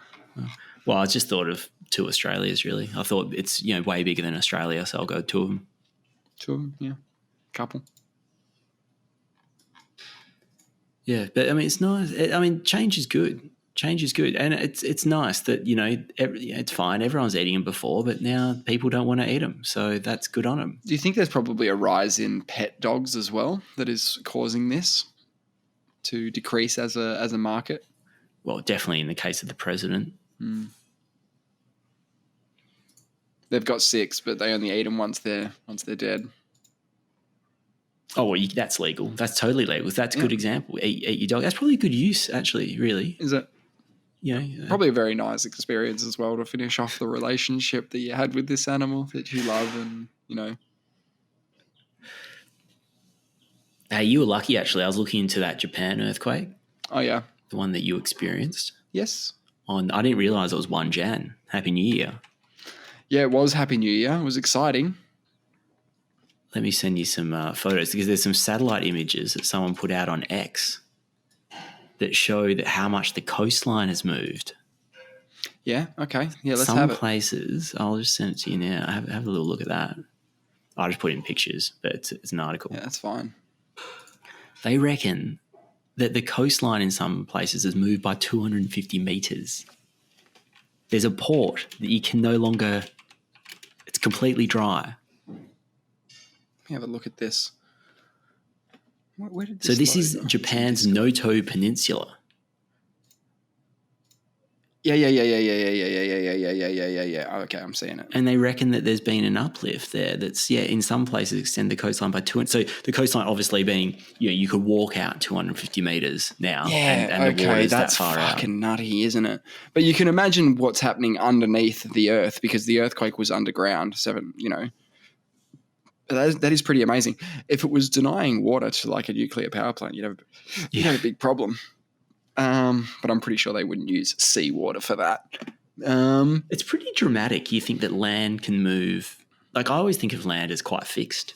Well, I just thought of 2 Australias, really. I thought it's way bigger than Australia, so I'll go 2 of them. 2 of them, yeah. Couple. Yeah, but I mean, it's nice. I mean, change is good. Change is good, and it's nice that it's fine. Everyone's eating them before, but now people don't want to eat them, so that's good on them. Do you think there's probably a rise in pet dogs as well that is causing this to decrease as a market? Well, definitely in the case of the president. They've got 6, but they only eat them once they're dead. Oh, well, that's legal. That's totally legal. That's a good example. Eat your dog. That's probably a good use, actually, really. Is it? Probably a very nice experience as well to finish off the relationship that you had with this animal that you love and, Hey, you were lucky, actually. I was looking into that Japan earthquake. Oh, yeah. The one that you experienced. Yes. I didn't realise it was 1 Jan. Happy New Year. Yeah, it was Happy New Year. It was exciting. Let me send you some photos because there's some satellite images that someone put out on X that show that how much the coastline has moved. Yeah, okay. Yeah, let's have it. Some places, I'll just send it to you now. Have a little look at that. I'll just put it in pictures, but it's an article. Yeah, that's fine. They reckon that the coastline in some places has moved by 250 metres. There's a port that you can no longer... It's completely dry. Let me have a look at this. Where did this So this is Japan's Noto Peninsula. Yeah. Okay, I'm seeing it. And they reckon that there's been an uplift there that's, in some places extend the coastline by 200. So the coastline obviously being, you could walk out 250 metres now. Yeah, and the water is that's that far fucking nutty, isn't it? But you can imagine what's happening underneath the earth because the earthquake was underground, That is pretty amazing. If it was denying water to like a nuclear power plant, you'd have a big problem. But I'm pretty sure they wouldn't use seawater for that. It's pretty dramatic. You think that land can move. Like I always think of land as quite fixed.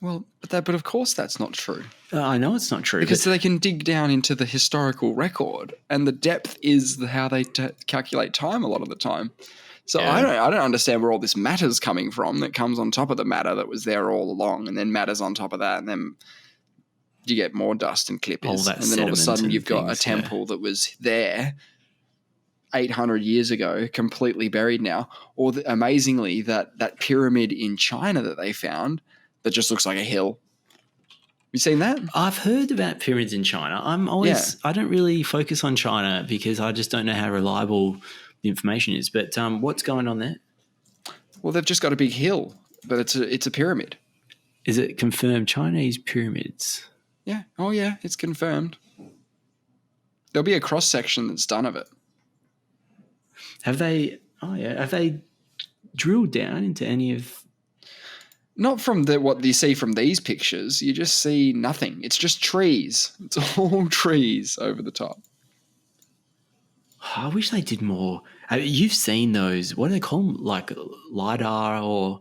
Well, but of course that's not true. I know it's not true. Because they can dig down into the historical record and the depth is how they calculate time a lot of the time. So I don't understand where all this matter's coming from that comes on top of the matter that was there all along and then matter's on top of that and then you get more dust and clippers. And then all of a sudden you've got a temple that was there 800 years ago, completely buried now. Or amazingly, that pyramid in China that they found that just looks like a hill. You seen that? I've heard about pyramids in China. I don't really focus on China because I just don't know how reliable the information is. But what's going on there? Well, they've just got a big hill, but it's a pyramid. Is it confirmed Chinese pyramids? Yeah. Oh, yeah. It's confirmed. There'll be a cross section that's done of it. Have they? Oh, yeah. Have they drilled down into any of? Not from what you see from these pictures. You just see nothing. It's just trees. It's all trees over the top. I wish they did more. You've seen those. What do they call them? Like LiDAR or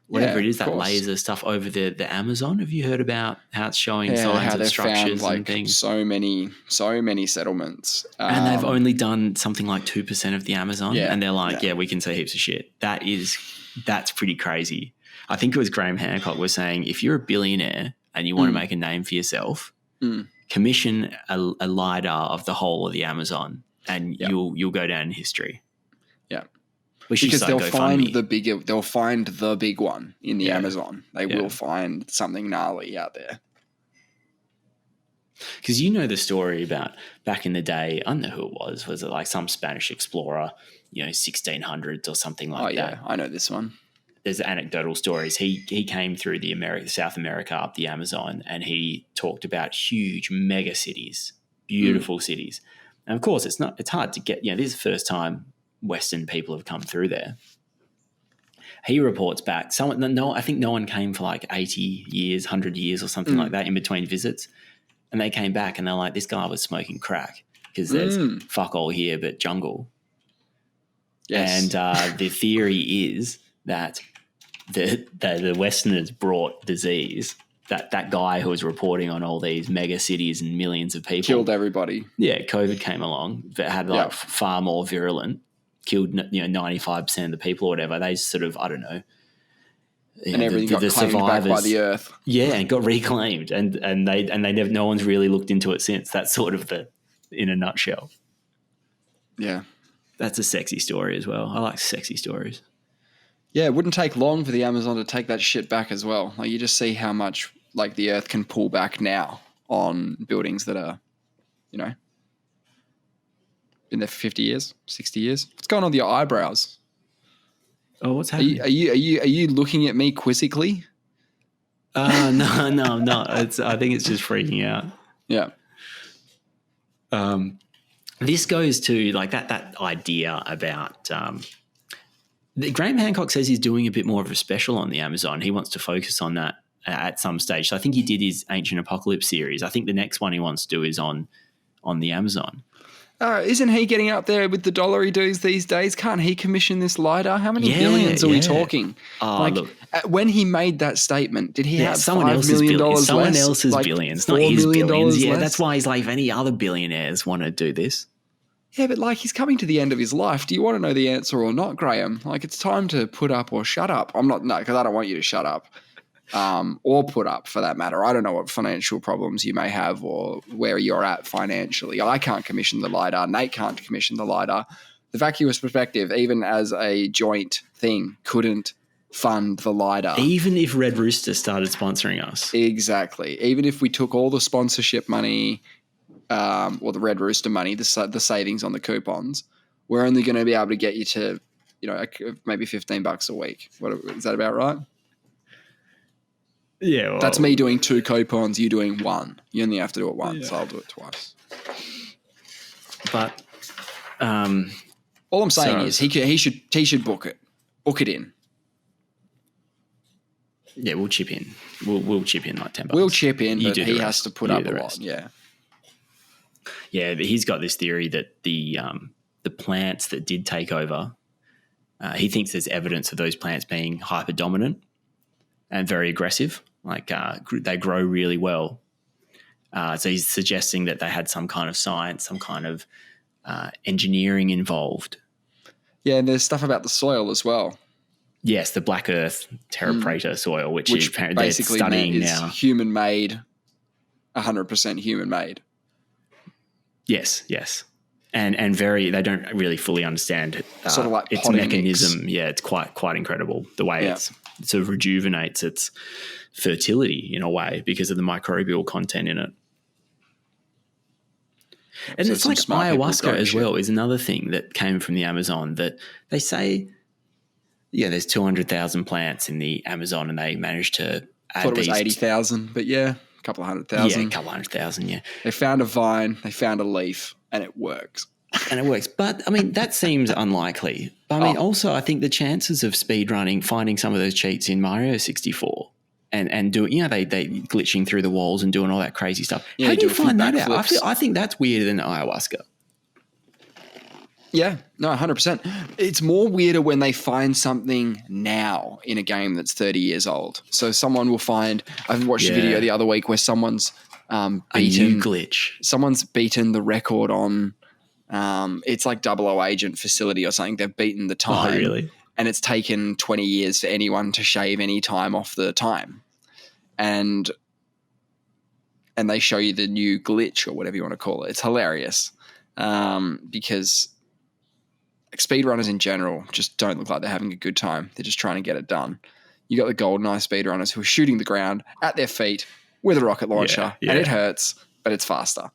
whatever it is, that laser stuff over the Amazon. Have you heard about how it's showing signs of structures and things? So many settlements. And they've only done something like 2% of the Amazon. Yeah, and they're like, we can see heaps of shit. That's pretty crazy. I think it was Graham Hancock was saying, if you're a billionaire and you want to make a name for yourself, commission a LiDAR of the whole of the Amazon and you'll go down in history. Yeah. Because they'll find the big one in the Amazon. They will find something gnarly out there. Because you know the story about back in the day, I don't know who it was. Was it like some Spanish explorer, 1600s or something like that? I know this one. there's anecdotal stories. He came through South America up the Amazon, and he talked about huge mega cities, beautiful cities. And of course, it's hard to get. This is the first time Western people have come through there. He reports back. I think no one came for like 80 years, 100 years, or something like that in between visits, and they came back and they're like, "This guy was smoking crack because there's fuck all here but jungle." Yes. And the theory is that the Westerners brought disease. That guy who was reporting on all these mega cities and millions of people killed everybody. Yeah, COVID came along that had far more virulent. Killed 95% of the people or whatever. They sort of, I don't know. And everything got claimed back by the earth. Yeah, and got reclaimed, and they never, no one's really looked into it since. That's sort of in a nutshell. Yeah, that's a sexy story as well. I like sexy stories. Yeah, it wouldn't take long for the Amazon to take that shit back as well. Like, you just see how much like the earth can pull back now on buildings that are, been there for 50 years, 60 years. What's going on with your eyebrows? Oh, what's happening? Are you looking at me quizzically? No, I'm not. I think it's just freaking out. Yeah. This goes to like that idea about Graham Hancock says he's doing a bit more of a special on the Amazon. He wants to focus on that at some stage. So I think he did his Ancient Apocalypse series. I think the next one he wants to do is on the Amazon. Isn't he getting up there with the dollar he does these days? Can't he commission this LiDAR? How many billions are we talking? Look, when he made that statement, did he have someone $5 million less? Someone else's like billions, not his billions. Yeah, less? that's why he's like, if any other billionaires want to do this. Yeah, but like, he's coming to the end of his life. Do you want to know the answer or not, Graham? Like, it's time to put up or shut up. Because I don't want you to shut up. Or put up, for that matter. I don't know what financial problems you may have or where you're at financially. I can't commission the LiDAR. Nate can't commission the LiDAR. The Vacuous Perspective, even as a joint thing, couldn't fund the LiDAR. Even if Red Rooster started sponsoring us. Exactly. Even if we took all the sponsorship money or the Red Rooster money, the savings on the coupons, we're only going to be able to get you to, maybe $15 a week. Is that about right? Yeah, well, that's me doing 2 coupons, you doing 1. You only have to do it once, so I'll do it twice. But all I'm saying is he should book it in. Yeah, we'll chip in. We'll chip in like $10. We'll chip in, but he has to put up a lot. Yeah. Yeah, but he's got this theory that the plants that did take over, he thinks there's evidence of those plants being hyper dominant and very aggressive. Like they grow really well. So he's suggesting that they had some kind of science, some kind of engineering involved. Yeah, and there's stuff about the soil as well. Yes, the Black Earth Terra Preta soil, which is basically studying now. Human-made, 100% human-made. Yes. And they don't really fully understand sort of like its mechanism. Mix. Yeah, it's quite incredible the way it sort of rejuvenates its fertility in a way because of the microbial content in it. And so it's like ayahuasca as well is another thing that came from the Amazon that they say, there's 200,000 plants in the Amazon and they managed to add thought it was 80,000, but a couple of 100,000. Yeah, a couple of 100,000, yeah. They found a vine, they found a leaf, and it works. But, I mean, that seems unlikely. But, I mean, also, I think the chances of speedrunning, finding some of those cheats in Mario 64 and doing, they glitching through the walls and doing all that crazy stuff. Yeah, how do you find that out? I think that's weirder than ayahuasca. Yeah, no, 100%. It's more weirder when they find something now in a game that's 30 years old. So someone will find, I watched a video the other week where someone's beaten a new glitch. Someone's beaten the record on, it's like 00 Agent Facility or something. They've beaten the time. Oh, really? And it's taken 20 years for anyone to shave any time off the time. And they show you the new glitch or whatever you want to call it. It's hilarious because speedrunners in general just don't look like they're having a good time. They're just trying to get it done. You got the GoldenEye speedrunners who are shooting the ground at their feet with a rocket launcher, and it hurts, but it's faster.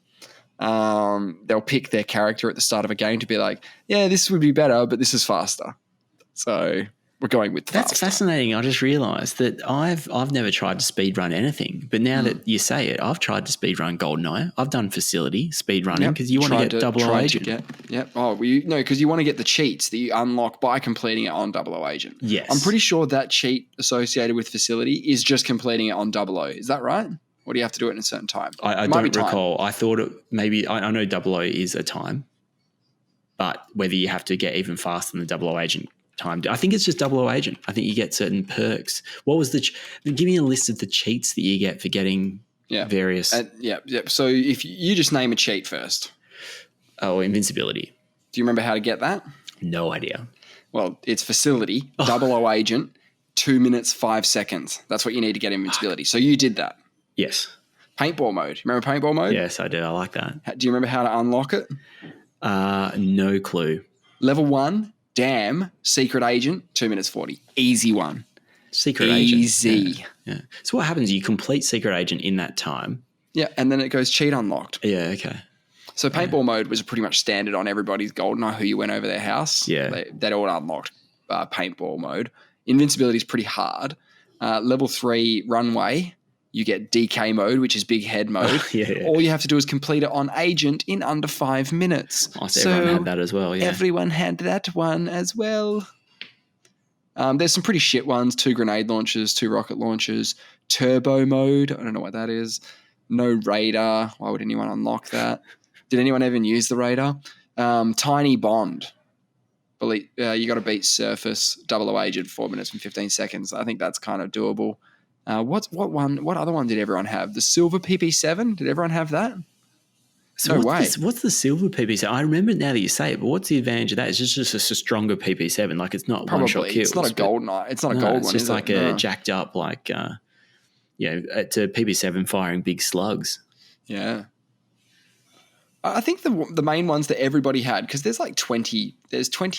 They'll pick their character at the start of a game to be like, yeah, this would be better, but this is faster. So We're going with the That's faster. fascinating. I just realised that I've never tried to speed run anything, but now that you say it, I've tried to speed run GoldenEye. I've done facility speed running because you want to get double O agent. Because you want to get the cheats that you unlock by completing it on double O agent. Yes, I'm pretty sure that cheat associated with facility is just completing it on double O. Is that right? Or do you have to do it in a certain time? I don't recall. I thought I know double O is a time, but whether you have to get even faster than the double O agent time. I think it's just double O agent. I think you get certain perks. What was give me a list of the cheats that you get for getting various. So if you just name a cheat first. Oh, invincibility. Do you remember how to get that? No idea. Well, it's facility, double O agent, 2 minutes, 5 seconds. That's what you need to get invincibility. So you did that. Yes. Paintball mode. Remember paintball mode? Yes, I do. I like that. Do you remember how to unlock it? No clue. Level 1. Damn, secret agent, 2 minutes 40. Easy one. Secret agent. Easy. Yeah. So what happens? You complete secret agent in that time. Yeah, and then it goes cheat unlocked. Yeah, okay. So paintball mode was pretty much standard on everybody's GoldenEye who you went over their house. Yeah. They'd all unlocked paintball mode. Invincibility is pretty hard. Level 3 runway, you get DK mode, which is big head mode. Yeah. All you have to do is complete it on agent in under 5 minutes. Oh, so everyone had that as well, yeah. Everyone had that one as well. There's some pretty shit ones. 2 grenade launchers, 2 rocket launchers, turbo mode. I don't know what that is. No radar. Why would anyone unlock that? Did anyone even use the radar? Tiny bond. You got to beat surface, double O agent, 4 minutes and 15 seconds. I think that's kind of doable. What other one did everyone have? The silver PP7? Did everyone have that? So what's the silver PP7? I remember it now that you say it, but what's the advantage of that? It's just a stronger PP7. Like it's not one-shot kills. It's not a GoldenEye. It's not a gold one. It's just like a jacked up, it's a PP7 firing big slugs. Yeah. I think the main ones that everybody had, because there's 20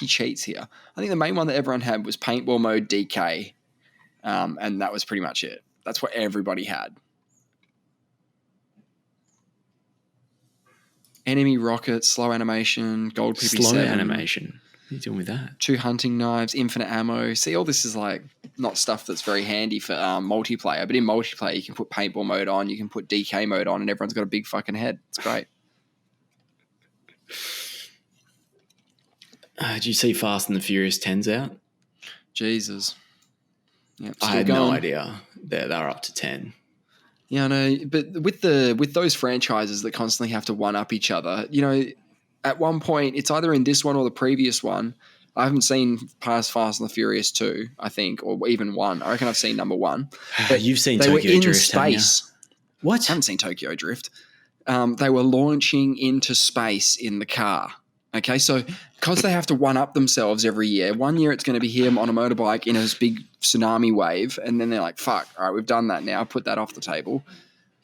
cheats here. I think the main one that everyone had was paintball mode DK. And that was pretty much it. That's what everybody had. Enemy rocket, slow animation, gold PP7. Slow animation. What are you doing with that? 2 hunting knives, infinite ammo. See, all this is not stuff that's very handy for multiplayer. But in multiplayer, you can put paintball mode on, you can put DK mode on, and everyone's got a big fucking head. It's great. Did you see Fast and the Furious 10's out? Jesus. Yeah, I had no idea they're up to 10. Yeah, I know. But with those franchises that constantly have to one-up each other, at one point, it's either in this one or the previous one. I haven't seen past Fast and the Furious 2, I think, or even 1. I reckon I've seen number 1. But you've seen Tokyo Drift, in space. What? I haven't seen Tokyo Drift. They were launching into space in the car. Okay, so because they have to one-up themselves every year, one year it's going to be him on a motorbike in a big tsunami wave, and then they're like, fuck, all right, we've done that now, put that off the table.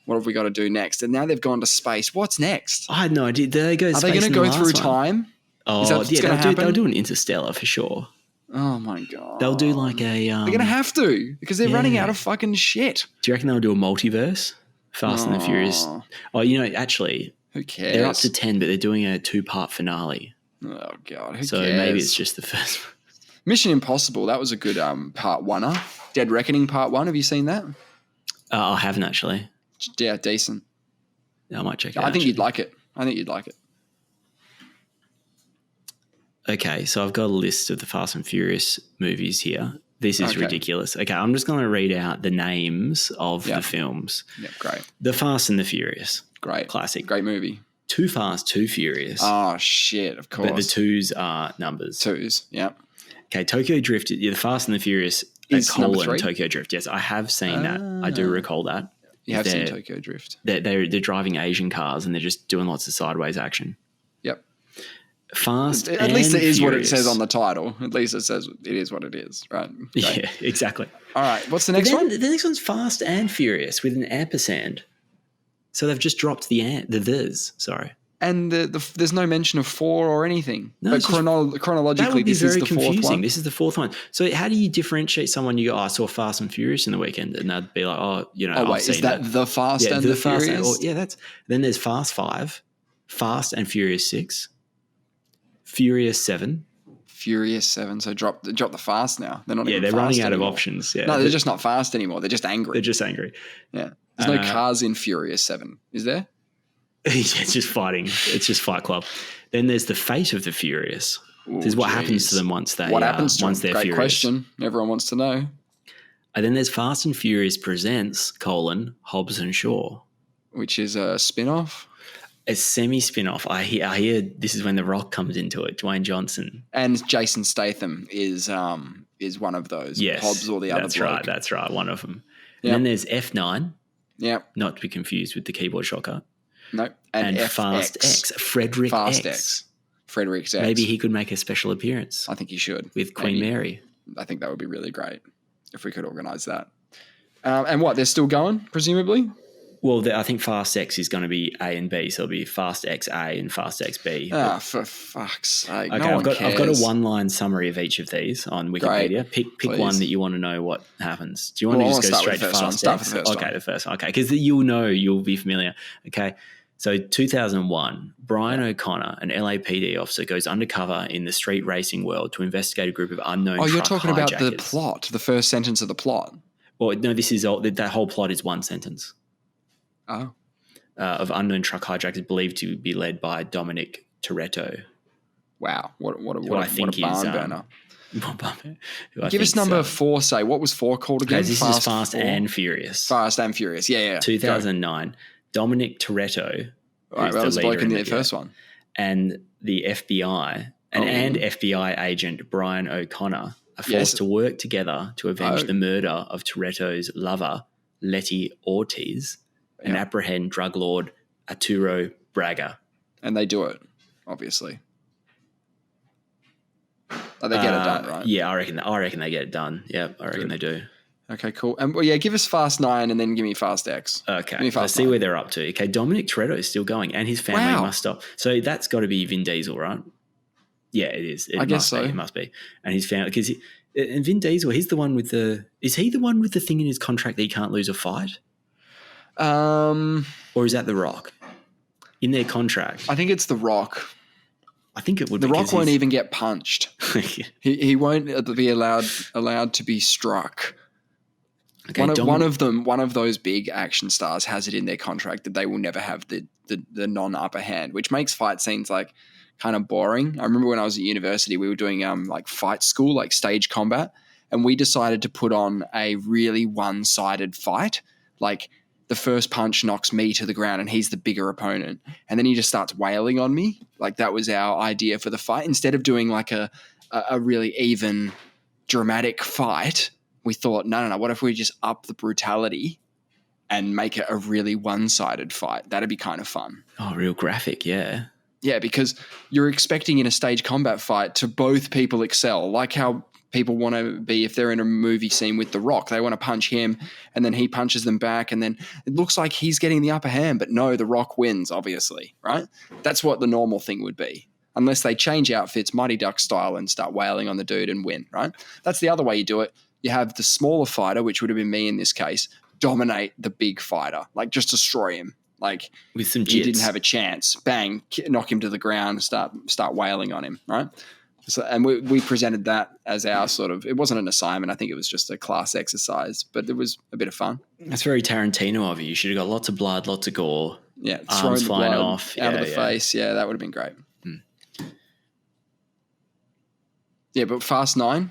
What have we got to do next? And now they've gone to space. What's next? I had no idea. Did they go to space? Are they going to go through time? Oh, they'll do an Interstellar for sure. Oh, my God. They'll do like a... they're going to have to because they're running out of fucking shit. Do you reckon they'll do a multiverse? Fast and the Furious. Oh, actually... Who cares? They're up to 10, but they're doing a 2-part finale. Oh, God. Who so cares? Maybe it's just the first one. Mission Impossible, that was a good part one-er. Dead Reckoning part 1, have you seen that? I haven't actually. Yeah, decent. Yeah, I might check it out. I think you'd like it. Okay, so I've got a list of the Fast and Furious movies here. This is ridiculous. Okay, I'm just going to read out the names of the films. Yeah, great. The Fast and the Furious. Great. Classic. Great movie. Too Fast, Too Furious. Oh, shit, of course. But the 2s are numbers. 2s, yeah. Okay, Tokyo Drift, the Fast and the Furious is number 3? Tokyo Drift. Yes, I have seen that. I do recall that. You have seen Tokyo Drift. They're driving Asian cars and they're just doing lots of sideways action. Yep. Fast At least it is what it says on the title. At least it says it is what it is, right? Great. Yeah, exactly. All right, what's the next one? The next one's Fast and Furious with an ampersand. So they've just dropped the this. Sorry. And there's no mention of 4 or anything. No, but chronologically, this is the fourth one. This is the 4th one. So how do you differentiate someone? You go, I saw Fast and Furious in the weekend, and they'd be like, I've seen is that the Fast and the Furious? Then there's Fast 5, Fast and Furious 6, Furious 7, Furious 7. So drop the fast now. They're not. Yeah, even they're fast running out anymore. of options. Yeah, No, they're just not fast anymore. They're just angry. They're just angry. Yeah. There's no cars in Furious 7, is there? Yeah, it's just fighting. It's just Fight Club. Then there's the fate of the Furious. This is what happens to them once they happens to once them? they're Great furious. question. Everyone wants to know. And then there's Fast and Furious presents Hobbs and Shaw, which is a spin-off. A semi-spin-off. I hear this is when The Rock comes into it. Dwayne Johnson and Jason Statham is one of those. Yes, Hobbs or the other. That's right. One of them. Yep. And then there's F9. Yeah. Not to be confused with the keyboard shortcut. No. And Fast X. Frederick Fast X. Frederick's X. Maybe he could make a special appearance. I think he should. With Queen Mary. I think that would be really great if we could organise that. And what, they're still going, presumably? Well, I think Fast X is going to be A and B, so it'll be Fast X A and Fast X B. Ah, for fuck's sake. Okay, I've got a one-line summary of each of these on Wikipedia. Great. Pick one that you want to know what happens. Do you want to just go straight to Fast X? Okay, the first one. Okay, because you'll be familiar. Okay, so 2001, Brian O'Connor, an LAPD officer, goes undercover in the street racing world to investigate a group of unknown truck hijackers. Oh, you're talking about the plot, the first sentence of the plot. Well, no, this is that whole plot is one sentence. Oh. Of unknown truck hijackers believed to be led by Dominic Toretto. Wow, what a barn burner. Give us number 4, say. What was 4 called again? Okay, this is Fast and Furious. Fast and Furious, yeah. 2009. Go. Dominic Toretto. All right, that was the bloke in the first one. And the FBI and FBI agent Brian O'Connor are forced to work together to avenge the murder of Toretto's lover, Letty Ortiz, and apprehend drug lord Arturo Braga. And they do it, obviously. Oh, they get it done, right? Yeah, I reckon they get it done. Yeah, I reckon they do. Okay, cool. And give us Fast 9 and then give me Fast X. Okay, let's see where they're up to. Okay, Dominic Toretto is still going and his family must stop. So that's got to be Vin Diesel, right? Yeah, it is. I guess so. It must be. And his family, because and Vin Diesel, is he the one with the thing in his contract that he can't lose a fight? Or is that The Rock? In their contract. I think it's The Rock. I think it would be. The Rock won't even get punched. he won't be allowed to be struck. Okay, one of those big action stars has it in their contract that they will never have the non-upper hand, which makes fight scenes like kind of boring. I remember when I was at university, we were doing like fight school, like stage combat, and we decided to put on a really one-sided fight. Like the first punch knocks me to the ground and he's the bigger opponent, and then he just starts wailing on me. Like that was our idea for the fight. Instead of doing like a really even dramatic fight, we thought, no, what if we just up the brutality and make it a really one-sided fight? That'd be kind of fun. Oh, real graphic, yeah. Yeah, because you're expecting in a stage combat fight to both people excel, like how people want to be if they're in a movie scene with The Rock. They want to punch him and then he punches them back and then it looks like he's getting the upper hand, but no, The Rock wins, obviously, right? That's what the normal thing would be. Unless they change outfits, Mighty Duck style, and start wailing on the dude and win, right? That's the other way you do it. You have the smaller fighter, which would have been me in this case, dominate the big fighter, like just destroy him. Like with some jits. He didn't have a chance. Bang, knock him to the ground, start wailing on him, right? So, and we presented that as our sort of, it wasn't an assignment. I think it was just a class exercise, but it was a bit of fun. That's very Tarantino of you. You should have got lots of blood, lots of gore. Yeah, arms flying off. Out of the face. Yeah, that would have been great. Yeah, but Fast 9?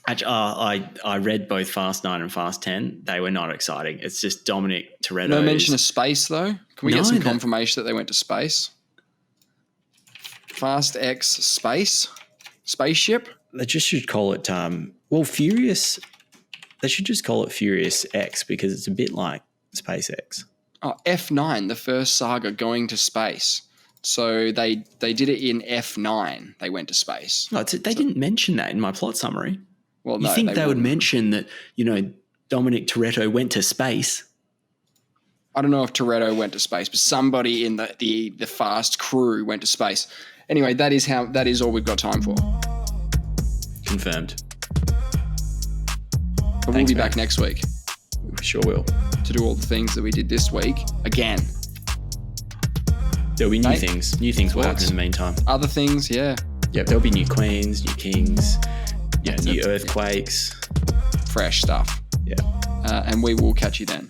I read both Fast 9 and Fast 10. They were not exciting. It's just Dominic Toretto. No mention of space, though? Can we get some confirmation that they went to space? Fast X spaceship? They just should call it, Furious. They should just call it Furious X because it's a bit like SpaceX. Oh, F9, the first saga going to space. So they did it in F9. They went to space. No, they didn't mention that in my plot summary. Well, you think they would mention that, Dominic Toretto went to space? I don't know if Toretto went to space, but somebody in the Fast crew went to space. Anyway, that is all we've got time for. Confirmed. But we'll be back next week. We sure will. To do all the things that we did this week again. There'll be new things. New things will happen in the meantime. Other things, yeah. Yeah, there'll be new queens, new kings, new earthquakes. Fresh stuff. Yeah. And we will catch you then.